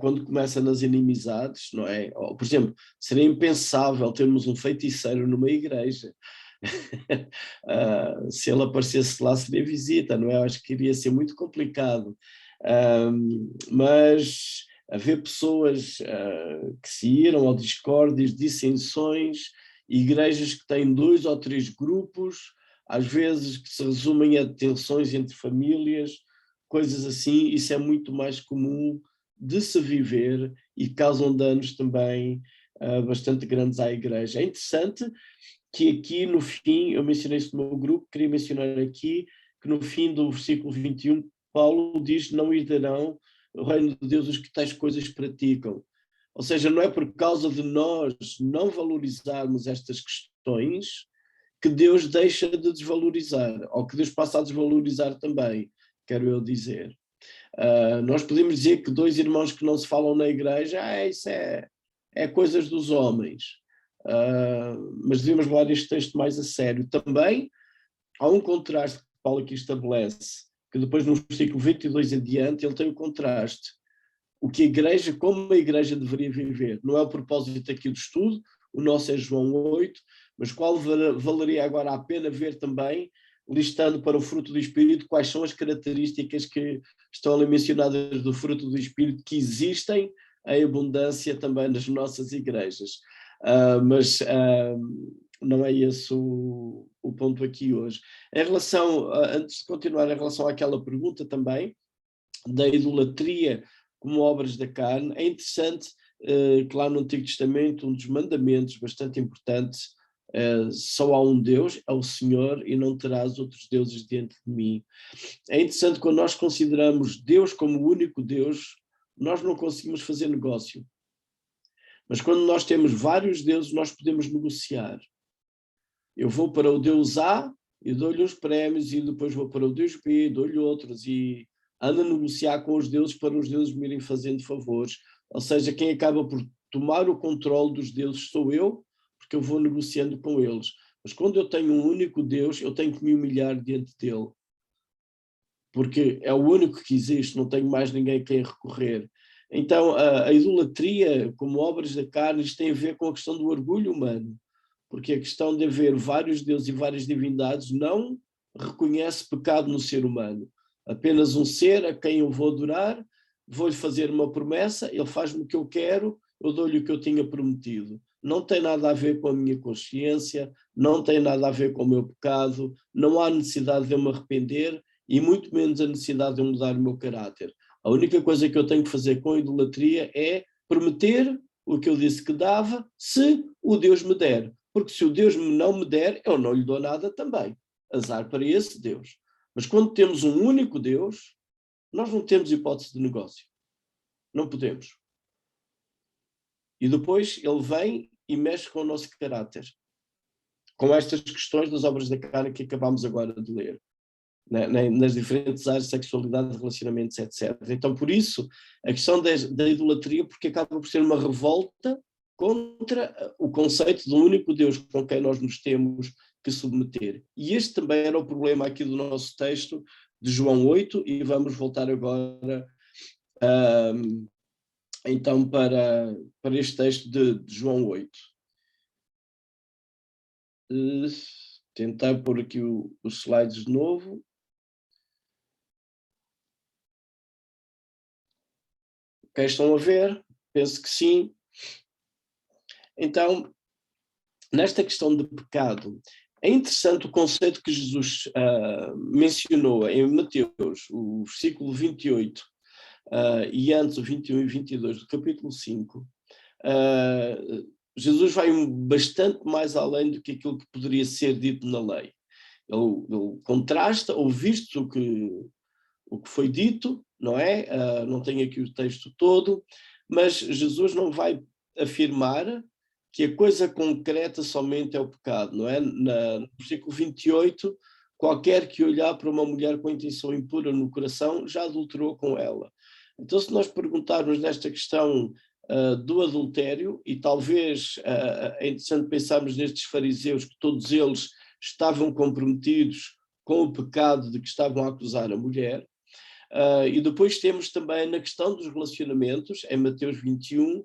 quando começa nas inimizades, não é? Ou, por exemplo, seria impensável termos um feiticeiro numa igreja. Se ele aparecesse lá seria visita, não é? Eu acho que iria ser muito complicado. Mas haver pessoas que se iram ao discórdias, dissensões, igrejas que têm 2 ou 3 grupos, às vezes que se resumem a tensões entre famílias, coisas assim, isso é muito mais comum de se viver e causam danos também bastante grandes à igreja. É interessante que aqui no fim, eu mencionei isso no meu grupo, queria mencionar aqui que no fim do versículo 21, Paulo diz: não herdarão o reino de Deus os que tais coisas praticam. Ou seja, não é por causa de nós não valorizarmos estas questões que Deus deixa de desvalorizar, ou que Deus passa a desvalorizar também, quero eu dizer. Nós podemos dizer que 2 irmãos que não se falam na igreja, isso é coisas dos homens. Mas devemos levar este texto mais a sério. Também há um contraste que Paulo aqui estabelece, que depois no versículo 22 adiante ele tem o contraste. O que a igreja, como a igreja deveria viver. Não é o propósito aqui do estudo, o nosso é João 8, mas qual valeria agora a pena ver também, listando para o fruto do Espírito, quais são as características que estão ali mencionadas do fruto do Espírito que existem em abundância também nas nossas igrejas. Mas não é esse o ponto aqui hoje. Em relação, antes de continuar, em relação àquela pergunta também, da idolatria como obras da carne, é interessante que lá no Antigo Testamento um dos mandamentos bastante importantes, só há um Deus, é o Senhor, e não terás outros deuses diante de mim. É interessante quando nós consideramos Deus como o único Deus, nós não conseguimos fazer negócio. Mas quando nós temos vários deuses, nós podemos negociar. Eu vou para o Deus A e dou-lhe uns prémios, e depois vou para o Deus B e dou-lhe outros, e ando a negociar com os deuses para os deuses me irem fazendo favores. Ou seja, quem acaba por tomar o controle dos deuses sou eu, porque eu vou negociando com eles. Mas quando eu tenho um único Deus, eu tenho que me humilhar diante dele. Porque é o único que existe, não tenho mais ninguém a quem recorrer. Então, a idolatria, como obras da carne, isto tem a ver com a questão do orgulho humano. porque a questão de haver vários deuses e várias divindades não reconhece pecado no ser humano. Apenas um ser a quem eu vou adorar, vou-lhe fazer uma promessa, ele faz-me o que eu quero, eu dou-lhe o que eu tinha prometido. Não tem nada a ver com a minha consciência, não tem nada a ver com o meu pecado, não há necessidade de eu me arrepender e muito menos a necessidade de eu mudar o meu caráter. A única coisa que eu tenho que fazer com a idolatria é prometer o que eu disse que dava, se o Deus me der. Porque se o Deus não me der, eu não lhe dou nada também. Azar para esse Deus. Mas quando temos um único Deus, nós não temos hipótese de negócio. Não podemos. E depois ele vem e mexe com o nosso caráter. Com estas questões das obras da carne que acabámos agora de ler. Nas diferentes áreas de sexualidade, relacionamentos, etc. Então, por isso, a questão da idolatria, porque acaba por ser uma revolta contra o conceito de um único Deus com quem nós nos temos que submeter. E este também era o problema aqui do nosso texto de João 8, e vamos voltar agora então para este texto de João 8. Tentar pôr aqui os slides de novo. Ok, estão a ver? Penso que sim. Então, nesta questão de pecado, é interessante o conceito que Jesus mencionou em Mateus, o versículo 28, e antes o 21 e 22 do capítulo 5. Jesus vai bastante mais além do que aquilo que poderia ser dito na lei. Ele contrasta, ou visto o que foi dito, não é? Não tenho aqui o texto todo, mas Jesus não vai afirmar que a coisa concreta somente é o pecado, não é? No versículo 28, qualquer que olhar para uma mulher com intenção impura no coração já adulterou com ela. Então, se nós perguntarmos nesta questão do adultério, e talvez é interessante pensarmos nestes fariseus, que todos eles estavam comprometidos com o pecado de que estavam a acusar a mulher. E depois temos também na questão dos relacionamentos, em Mateus 21,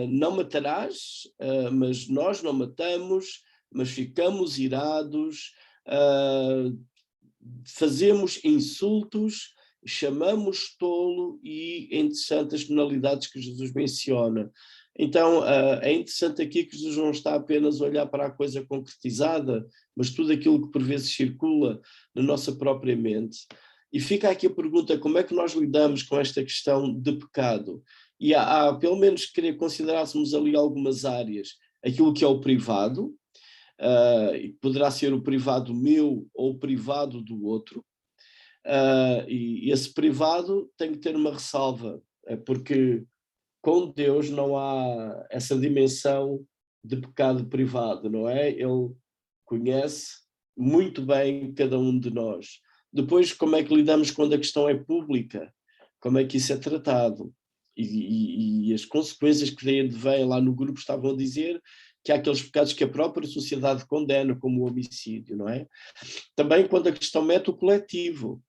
não matarás, mas nós não matamos, mas ficamos irados, fazemos insultos, chamamos tolo, e é interessante as penalidades que Jesus menciona. Então, é interessante aqui que Jesus não está apenas a olhar para a coisa concretizada, mas tudo aquilo que por vezes circula na nossa própria mente. E fica aqui a pergunta, como é que nós lidamos com esta questão de pecado? E há pelo menos que considerássemos ali algumas áreas, aquilo que é o privado, poderá ser o privado meu ou o privado do outro, e esse privado tem que ter uma ressalva, porque com Deus não há essa dimensão de pecado privado, não é? Ele conhece muito bem cada um de nós. Depois, como é que lidamos quando a questão é pública? Como é que isso é tratado? E as consequências que daí vêm lá no grupo estavam a dizer que há aqueles pecados que a própria sociedade condena, como o homicídio, não é? Também quando a questão mete o coletivo,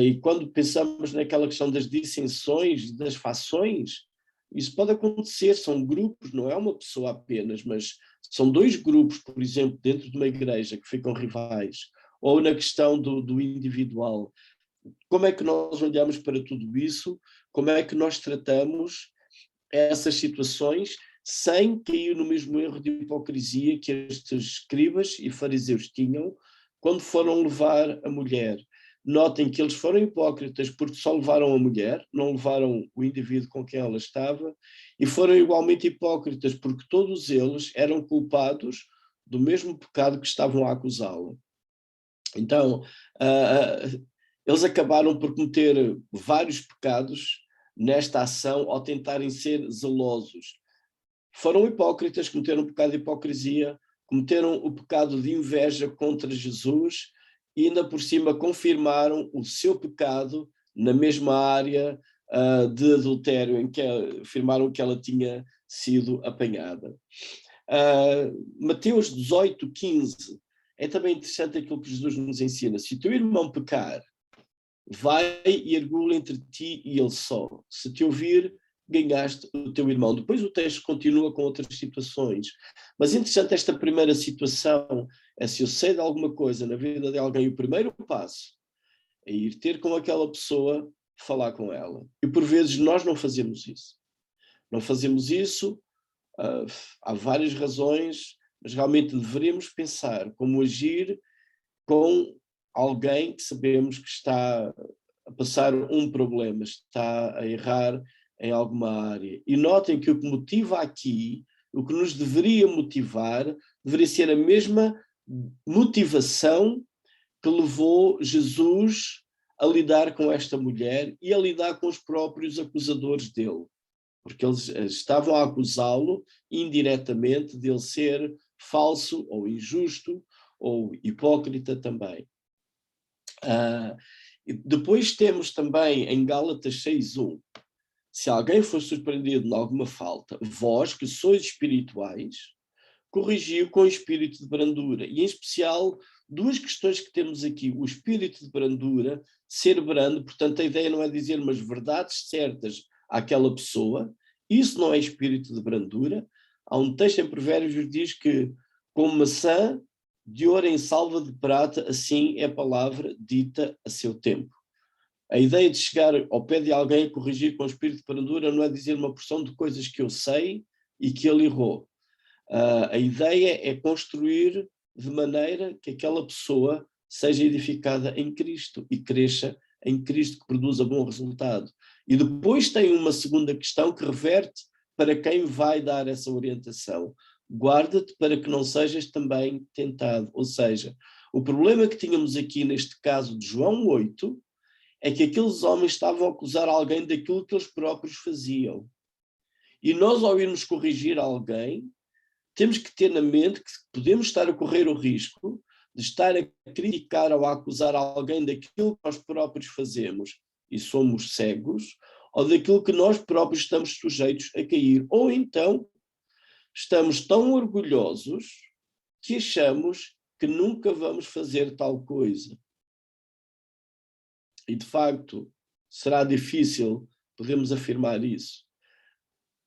e quando pensamos naquela questão das dissensões, das fações, isso pode acontecer, são grupos, não é uma pessoa apenas, mas são dois grupos, por exemplo, dentro de uma igreja que ficam rivais, ou na questão do individual. Como é que nós olhamos para tudo isso? Como é que nós tratamos essas situações sem cair no mesmo erro de hipocrisia que estes escribas e fariseus tinham quando foram levar a mulher? Notem que eles foram hipócritas porque só levaram a mulher, não levaram o indivíduo com quem ela estava, e foram igualmente hipócritas porque todos eles eram culpados do mesmo pecado que estavam a acusá-la. Então, eles acabaram por cometer vários pecados nesta ação ao tentarem ser zelosos. Foram hipócritas, cometeram o pecado de hipocrisia, cometeram o pecado de inveja contra Jesus e ainda por cima confirmaram o seu pecado na mesma área de adultério em que afirmaram que ela tinha sido apanhada. Mateus 18, 15, é também interessante aquilo que Jesus nos ensina. Se o teu irmão pecar, vai e argula entre ti e ele só. Se te ouvir, ganhaste o teu irmão. Depois o texto continua com outras situações. Mas interessante esta primeira situação é se eu sei de alguma coisa na vida de alguém, o primeiro passo é ir ter com aquela pessoa, falar com ela. E por vezes nós não fazemos isso. Não fazemos isso, há várias razões, mas realmente devemos pensar como agir com alguém que sabemos que está a passar um problema, está a errar em alguma área. E notem que o que motiva aqui, o que nos deveria motivar, deveria ser a mesma motivação que levou Jesus a lidar com esta mulher e a lidar com os próprios acusadores dele. Porque eles estavam a acusá-lo indiretamente de ele ser falso ou injusto ou hipócrita também. Depois temos também em Gálatas 6:1, se alguém for surpreendido em alguma falta, vós que sois espirituais, corrigiu com espírito de brandura. E em especial, duas questões que temos aqui. O espírito de brandura, ser brando, portanto a ideia não é dizer umas verdades certas àquela pessoa, isso não é espírito de brandura. Há um texto em Provérbios que diz que como maçã de ouro em salva de prata, assim é a palavra dita a seu tempo. A ideia de chegar ao pé de alguém e corrigir com espírito de brandura não é dizer uma porção de coisas que eu sei e que ele errou. A ideia é construir de maneira que aquela pessoa seja edificada em Cristo e cresça em Cristo, que produza bom resultado. E depois tem uma segunda questão que reverte para quem vai dar essa orientação. Guarda-te para que não sejas também tentado. Ou seja, o problema que tínhamos aqui neste caso de João 8 é que aqueles homens estavam a acusar alguém daquilo que eles próprios faziam. E nós, ao irmos corrigir alguém, temos que ter na mente que podemos estar a correr o risco de estar a criticar ou a acusar alguém daquilo que nós próprios fazemos e somos cegos, ou daquilo que nós próprios estamos sujeitos a cair. Ou então, estamos tão orgulhosos que achamos que nunca vamos fazer tal coisa. E, de facto, será difícil podemos afirmar isso.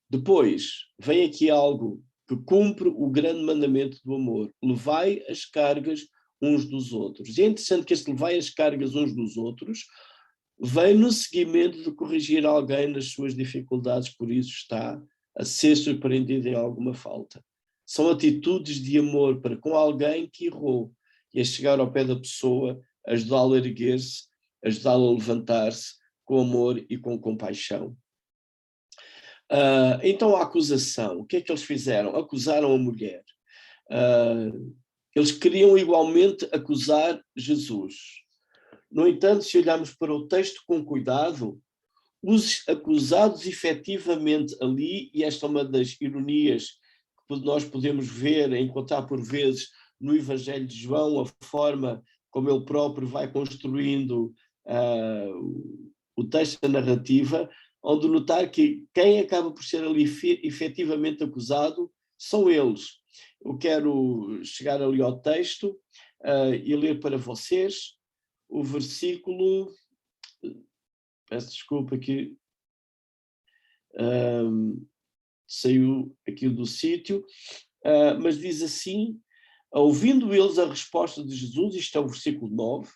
Depois, vem aqui algo que cumpre o grande mandamento do amor. Levai as cargas uns dos outros. E é interessante que este levai as cargas uns dos outros vem no seguimento de corrigir alguém nas suas dificuldades, por isso está a ser surpreendido em alguma falta. São atitudes de amor para com alguém que errou e a chegar ao pé da pessoa, ajudá-lo a erguer-se, ajudá-lo a levantar-se com amor e com compaixão. Então a acusação, o que é que eles fizeram? Acusaram a mulher. Eles queriam igualmente acusar Jesus. No entanto, se olharmos para o texto com cuidado, os acusados efetivamente ali, e esta é uma das ironias que nós podemos ver, encontrar por vezes no Evangelho de João, a forma como ele próprio vai construindo o texto da narrativa, onde notar que quem acaba por ser ali efetivamente acusado são eles. Eu quero chegar ali ao texto e ler para vocês o versículo, peço desculpa que saiu aqui do sítio, mas diz assim: ouvindo eles a resposta de Jesus, isto é o versículo 9,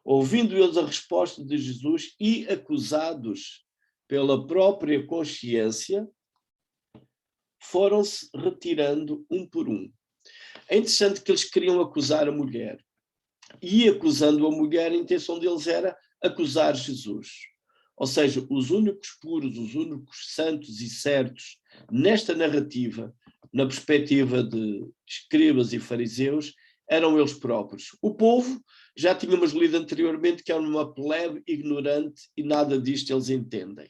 ouvindo eles a resposta de Jesus e acusados pela própria consciência, foram-se retirando um por um. É interessante que eles queriam acusar a mulher. E acusando a mulher, a intenção deles era acusar Jesus. Ou seja, os únicos puros, os únicos santos e certos nesta narrativa, na perspectiva de escribas e fariseus, eram eles próprios. O povo, já tínhamos lido anteriormente, que era uma plebe ignorante e nada disto eles entendem.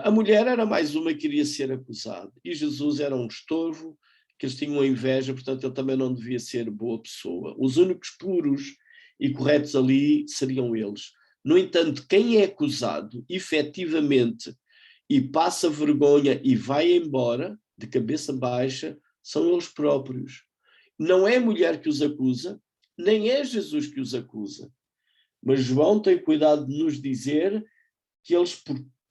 A mulher era mais uma que queria ser acusada. E Jesus era um estorvo, que eles tinham inveja, portanto ele também não devia ser boa pessoa. Os únicos puros e corretos ali seriam eles. No entanto, quem é acusado, efetivamente, e passa vergonha e vai embora, de cabeça baixa, são eles próprios. Não é a mulher que os acusa, nem é Jesus que os acusa. Mas João tem cuidado de nos dizer que eles,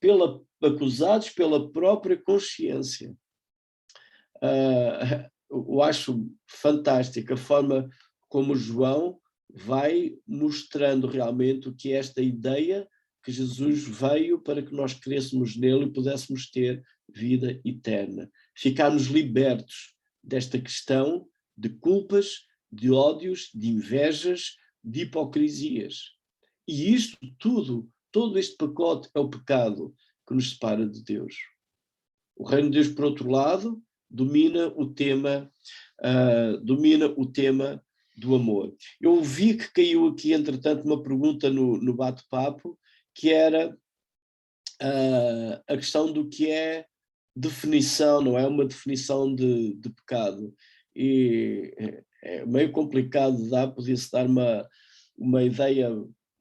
pela acusados pela própria consciência. Eu acho fantástica a forma como João vai mostrando realmente o que é esta ideia que Jesus veio para que nós crescêssemos nele e pudéssemos ter vida eterna. Ficarmos libertos desta questão de culpas, de ódios, de invejas, de hipocrisias. E isto tudo, todo este pacote é o pecado que nos separa de Deus. O reino de Deus, por outro lado, domina o tema do amor. Eu vi que caiu aqui, entretanto, uma pergunta no bate-papo, que era a questão do que é definição, não é? Uma definição de pecado. E é meio complicado de dar, podia-se dar uma ideia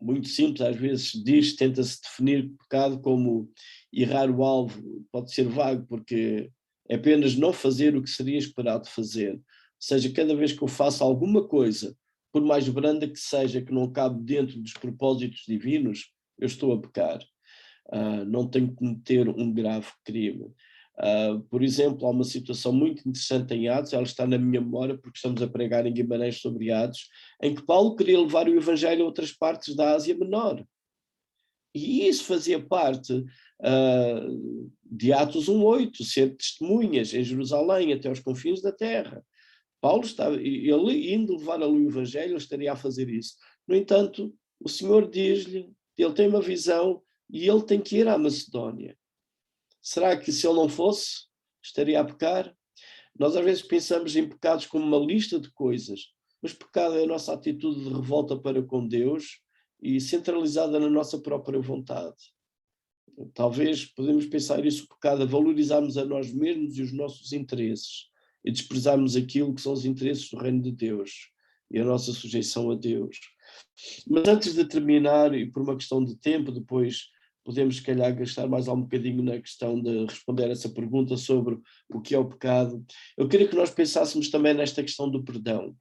muito simples, às vezes tenta-se definir pecado como errar o alvo, pode ser vago, porque é apenas não fazer o que seria esperado fazer. Ou seja, cada vez que eu faço alguma coisa, por mais branda que seja, que não cabe dentro dos propósitos divinos, eu estou a pecar. Não tenho que cometer um grave crime. Por exemplo, há uma situação muito interessante em Atos, ela está na minha memória porque estamos a pregar em Guimarães sobre Atos, em que Paulo queria levar o evangelho a outras partes da Ásia Menor. E isso fazia parte de Atos 1:8, ser testemunhas em Jerusalém até aos confins da terra. Paulo ele indo levar ali o evangelho, ele estaria a fazer isso. No entanto, o Senhor diz-lhe, ele tem uma visão e ele tem que ir à Macedónia. Será que se ele não fosse, estaria a pecar? Nós às vezes pensamos em pecados como uma lista de coisas, mas pecado é a nossa atitude de revolta para com Deus e centralizada na nossa própria vontade. Talvez podemos pensar isso, o pecado, a valorizarmos a nós mesmos e os nossos interesses e desprezarmos aquilo que são os interesses do reino de Deus e a nossa sujeição a Deus. Mas antes de terminar, e por uma questão de tempo, depois podemos, se calhar, gastar mais um bocadinho na questão de responder essa pergunta sobre o que é o pecado. Eu queria que nós pensássemos também nesta questão do perdão.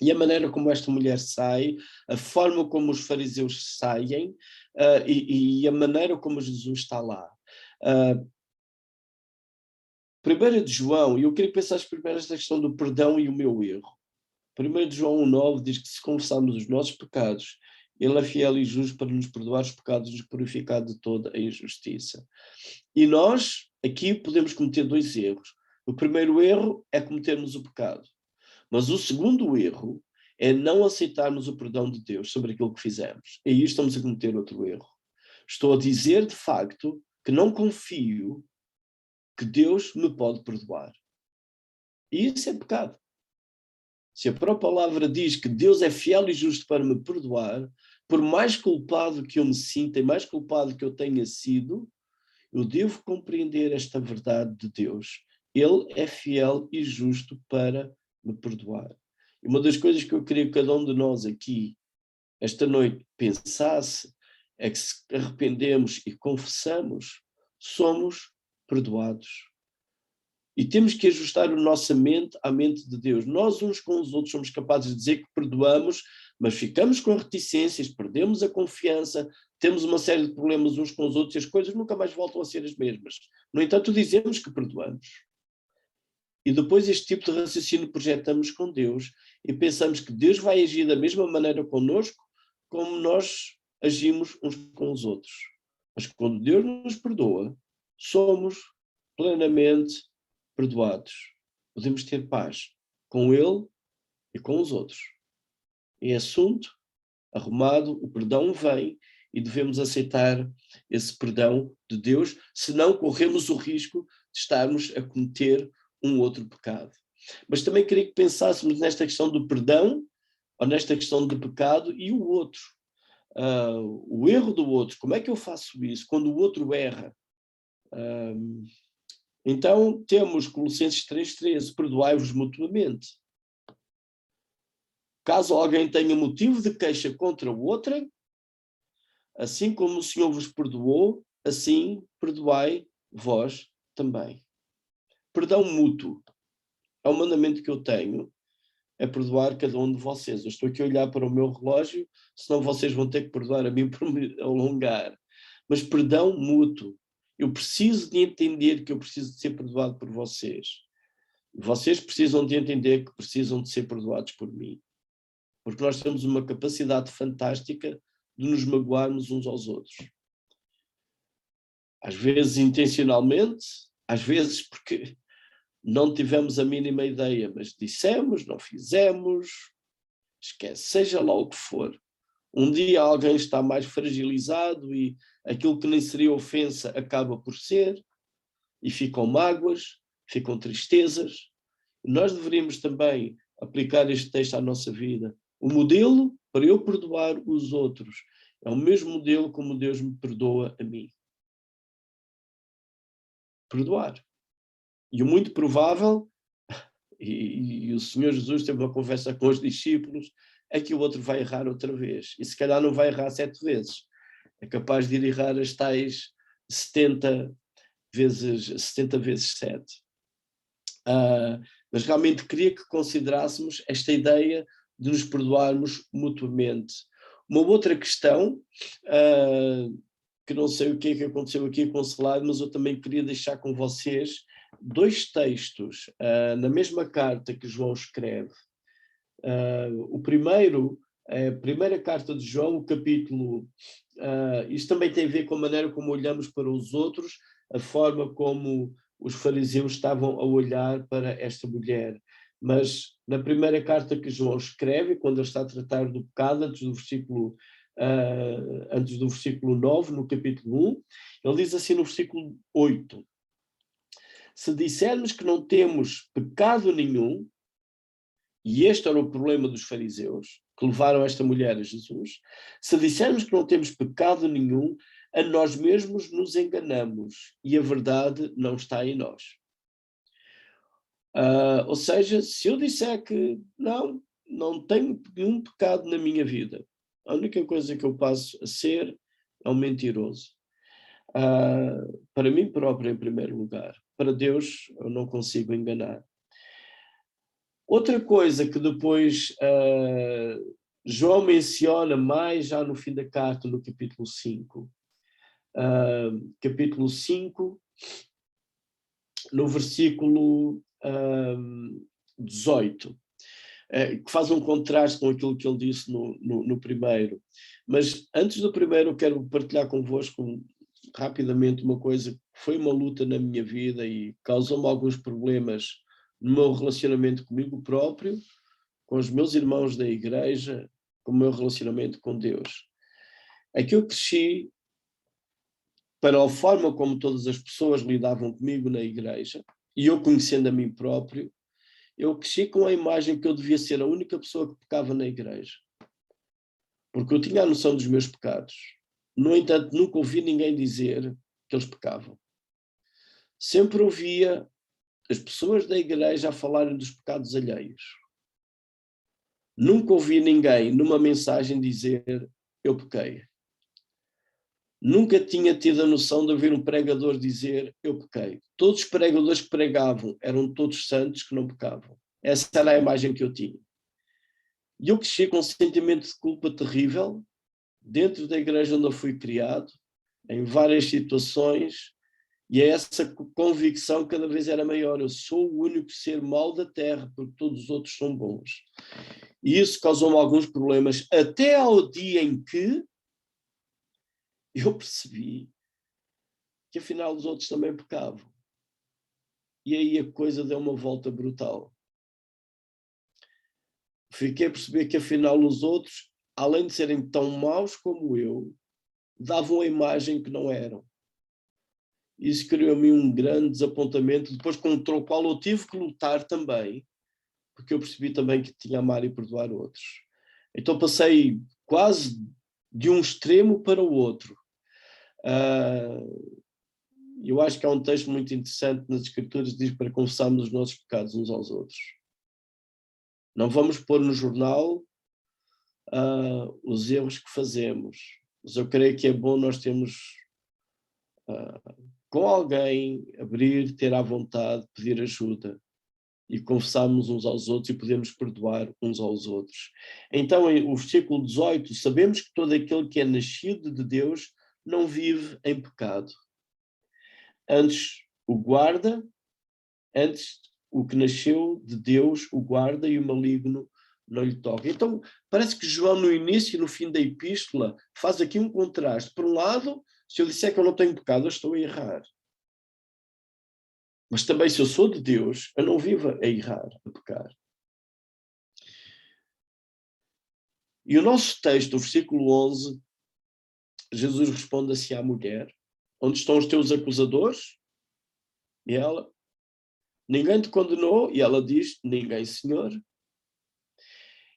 E a maneira como esta mulher sai, a forma como os fariseus saem e a maneira como Jesus está lá. 1 de João, e eu queria que pensasse primeiro nesta questão do perdão e o meu erro. 1 de João 1:9 diz que se confessarmos os nossos pecados, ele é fiel e justo para nos perdoar os pecados e nos purificar de toda a injustiça. E nós, aqui, podemos cometer dois erros. O primeiro erro é cometermos o pecado. Mas o segundo erro é não aceitarmos o perdão de Deus sobre aquilo que fizemos. E aí estamos a cometer outro erro. Estou a dizer, de facto, que não confio que Deus me pode perdoar. E isso é pecado. Se a própria palavra diz que Deus é fiel e justo para me perdoar, por mais culpado que eu me sinta e mais culpado que eu tenha sido, eu devo compreender esta verdade de Deus. Ele é fiel e justo para me perdoar. E uma das coisas que eu queria que cada um de nós aqui, esta noite, pensasse, é que se arrependemos e confessamos, somos perdoados. E temos que ajustar a nossa mente à mente de Deus. Nós uns com os outros somos capazes de dizer que perdoamos, mas ficamos com reticências, perdemos a confiança, temos uma série de problemas uns com os outros e as coisas nunca mais voltam a ser as mesmas. No entanto, dizemos que perdoamos. E depois este tipo de raciocínio projetamos com Deus e pensamos que Deus vai agir da mesma maneira connosco como nós agimos uns com os outros. Mas quando Deus nos perdoa, somos plenamente perdoados. Podemos ter paz com Ele e com os outros. É assunto arrumado, o perdão vem e devemos aceitar esse perdão de Deus, senão corremos o risco de estarmos a cometer um outro pecado. Mas também queria que pensássemos nesta questão do perdão, ou nesta questão do pecado e o outro. O erro do outro, como é que eu faço isso? Quando o outro erra. Então temos Colossenses 3:13, perdoai-vos mutuamente. Caso alguém tenha motivo de queixa contra outra, assim como o Senhor vos perdoou, assim perdoai vós também. Perdão mútuo é um mandamento que eu tenho, é perdoar cada um de vocês. Eu estou aqui a olhar para o meu relógio, senão vocês vão ter que perdoar a mim por me alongar. Mas perdão mútuo. Eu preciso de entender que eu preciso de ser perdoado por vocês. Vocês precisam de entender que precisam de ser perdoados por mim. Porque nós temos uma capacidade fantástica de nos magoarmos uns aos outros. Às vezes intencionalmente, às vezes porque não tivemos a mínima ideia, mas dissemos, não fizemos, esquece, seja lá o que for. Um dia alguém está mais fragilizado e aquilo que nem seria ofensa acaba por ser, e ficam mágoas, ficam tristezas. Nós deveríamos também aplicar este texto à nossa vida. O modelo para eu perdoar os outros é o mesmo modelo como Deus me perdoa a mim. Perdoar. E o muito provável, e o Senhor Jesus teve uma conversa com os discípulos, é que o outro vai errar outra vez. E se calhar não vai errar 7 vezes. É capaz de ir errar as tais 70 vezes 7. Mas realmente queria que considerássemos esta ideia de nos perdoarmos mutuamente. Uma outra questão, que não sei o que é que aconteceu aqui com o Celado, mas eu também queria deixar com vocês 2 textos na mesma carta que João escreve. O primeiro é a primeira carta de João, o capítulo... isto também tem a ver com a maneira como olhamos para os outros, a forma como os fariseus estavam a olhar para esta mulher. Mas na primeira carta que João escreve, quando ele está a tratar do pecado, antes do versículo 9, no capítulo 1, ele diz assim no versículo 8: se dissermos que não temos pecado nenhum, e este era o problema dos fariseus, que levaram esta mulher a Jesus, se dissermos que não temos pecado nenhum, a nós mesmos nos enganamos e a verdade não está em nós. Ou seja, se eu disser que não tenho nenhum pecado na minha vida, a única coisa que eu passo a ser é um mentiroso. Para mim próprio, em primeiro lugar. Para Deus, eu não consigo enganar. Outra coisa que depois João menciona mais já no fim da carta, no capítulo 5. Capítulo 5, no versículo 18, que faz um contraste com aquilo que ele disse no primeiro. Mas antes do primeiro eu quero partilhar convosco rapidamente uma coisa que foi uma luta na minha vida e causou-me alguns problemas no meu relacionamento comigo próprio, com os meus irmãos da igreja, com o meu relacionamento com Deus. É que eu cresci para a forma como todas as pessoas lidavam comigo na igreja, e eu conhecendo a mim próprio, eu cresci com a imagem que eu devia ser a única pessoa que pecava na igreja. Porque eu tinha a noção dos meus pecados. No entanto, nunca ouvi ninguém dizer que eles pecavam. Sempre ouvia as pessoas da igreja a falarem dos pecados alheios. Nunca ouvi ninguém numa mensagem dizer eu pequei. Nunca tinha tido a noção de ouvir um pregador dizer eu pequei. Todos os pregadores que pregavam eram todos santos que não pecavam. Essa era a imagem que eu tinha. E eu cresci com um sentimento de culpa terrível dentro da igreja onde eu fui criado, em várias situações, e essa convicção cada vez era maior. Eu sou o único ser mau da terra, porque todos os outros são bons. E isso causou-me alguns problemas, até ao dia em que eu percebi que afinal os outros também pecavam. E aí a coisa deu uma volta brutal. Fiquei a perceber que afinal os outros, além de serem tão maus como eu, davam a imagem que não eram. Isso criou-me um grande desapontamento, depois contra o qual eu tive que lutar também, porque eu percebi também que tinha a amar e perdoar outros. Então passei quase de um extremo para o outro. Eu acho que há um texto muito interessante nas Escrituras que diz para confessarmos os nossos pecados uns aos outros. Não vamos pôr no jornal os erros que fazemos, mas eu creio que é bom nós termos com alguém, abrir, ter à vontade, pedir ajuda e confessarmos uns aos outros e podemos perdoar uns aos outros. Então, o versículo 18, sabemos que todo aquele que é nascido de Deus não vive em pecado. antes o guarda, antes o que nasceu de Deus o guarda e o maligno não lhe toca. Então, parece que João, no início e no fim da epístola, faz aqui um contraste. Por um lado, se eu disser que eu não tenho pecado, eu estou a errar. Mas também, se eu sou de Deus, eu não vivo a errar, a pecar. E o nosso texto, o versículo 11, Jesus responde assim à mulher: onde estão os teus acusadores? E ela: ninguém te condenou? E ela diz: ninguém, Senhor.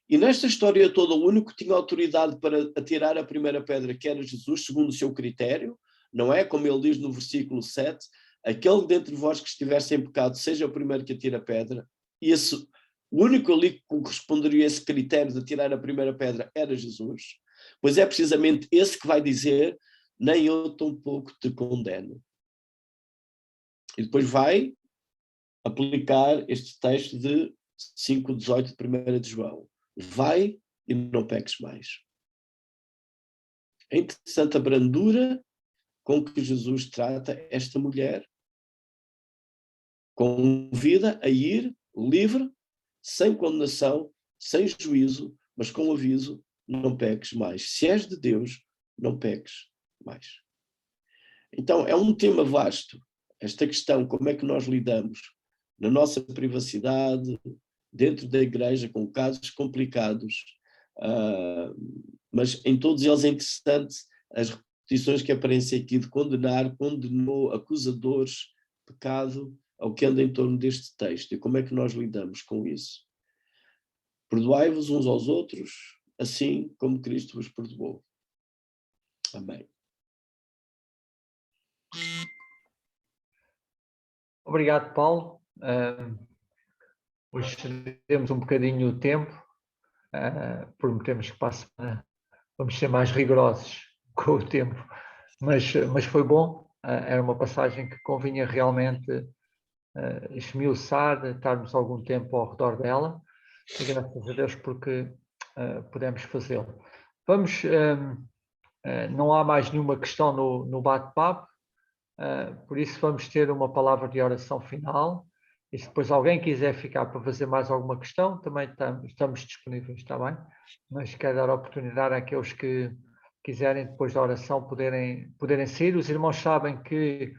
E nesta história toda, o único que tinha autoridade para atirar a primeira pedra, que era Jesus, segundo o seu critério, não é? Como ele diz no versículo 7, aquele dentre vós que estiver sem pecado, seja o primeiro que atira a pedra. E o único ali que corresponderia a esse critério de atirar a primeira pedra era Jesus. Pois é precisamente esse que vai dizer: nem eu tampouco te condeno. E depois vai aplicar este texto de 5:18 de 1 de João. Vai e não peques mais. É interessante a brandura com que Jesus trata esta mulher. Convida a ir livre, sem condenação, sem juízo, mas com aviso: não peques mais. Se és de Deus, não peques mais. Então, é um tema vasto, esta questão, como é que nós lidamos na nossa privacidade, dentro da igreja, com casos complicados, mas em todos eles é interessante as repetições que aparecem aqui de condenar, condenou, acusadores, pecado, ao que anda em torno deste texto, e como é que nós lidamos com isso. Perdoai-vos uns aos outros, assim como Cristo vos perdoou. Amém. Obrigado, Paulo. Hoje temos um bocadinho o tempo, prometemos que para a semana vamos ser mais rigorosos com o tempo, mas foi bom. Era uma passagem que convinha realmente esmiuçar, estarmos algum tempo ao redor dela, e graças a Deus porque pudemos fazê-lo. Vamos, não há mais nenhuma questão no bate-papo, por isso vamos ter uma palavra de oração final, e se depois alguém quiser ficar para fazer mais alguma questão, também estamos disponíveis, está bem? Mas quero dar a oportunidade àqueles que quiserem, depois da oração, poderem sair. Os irmãos sabem que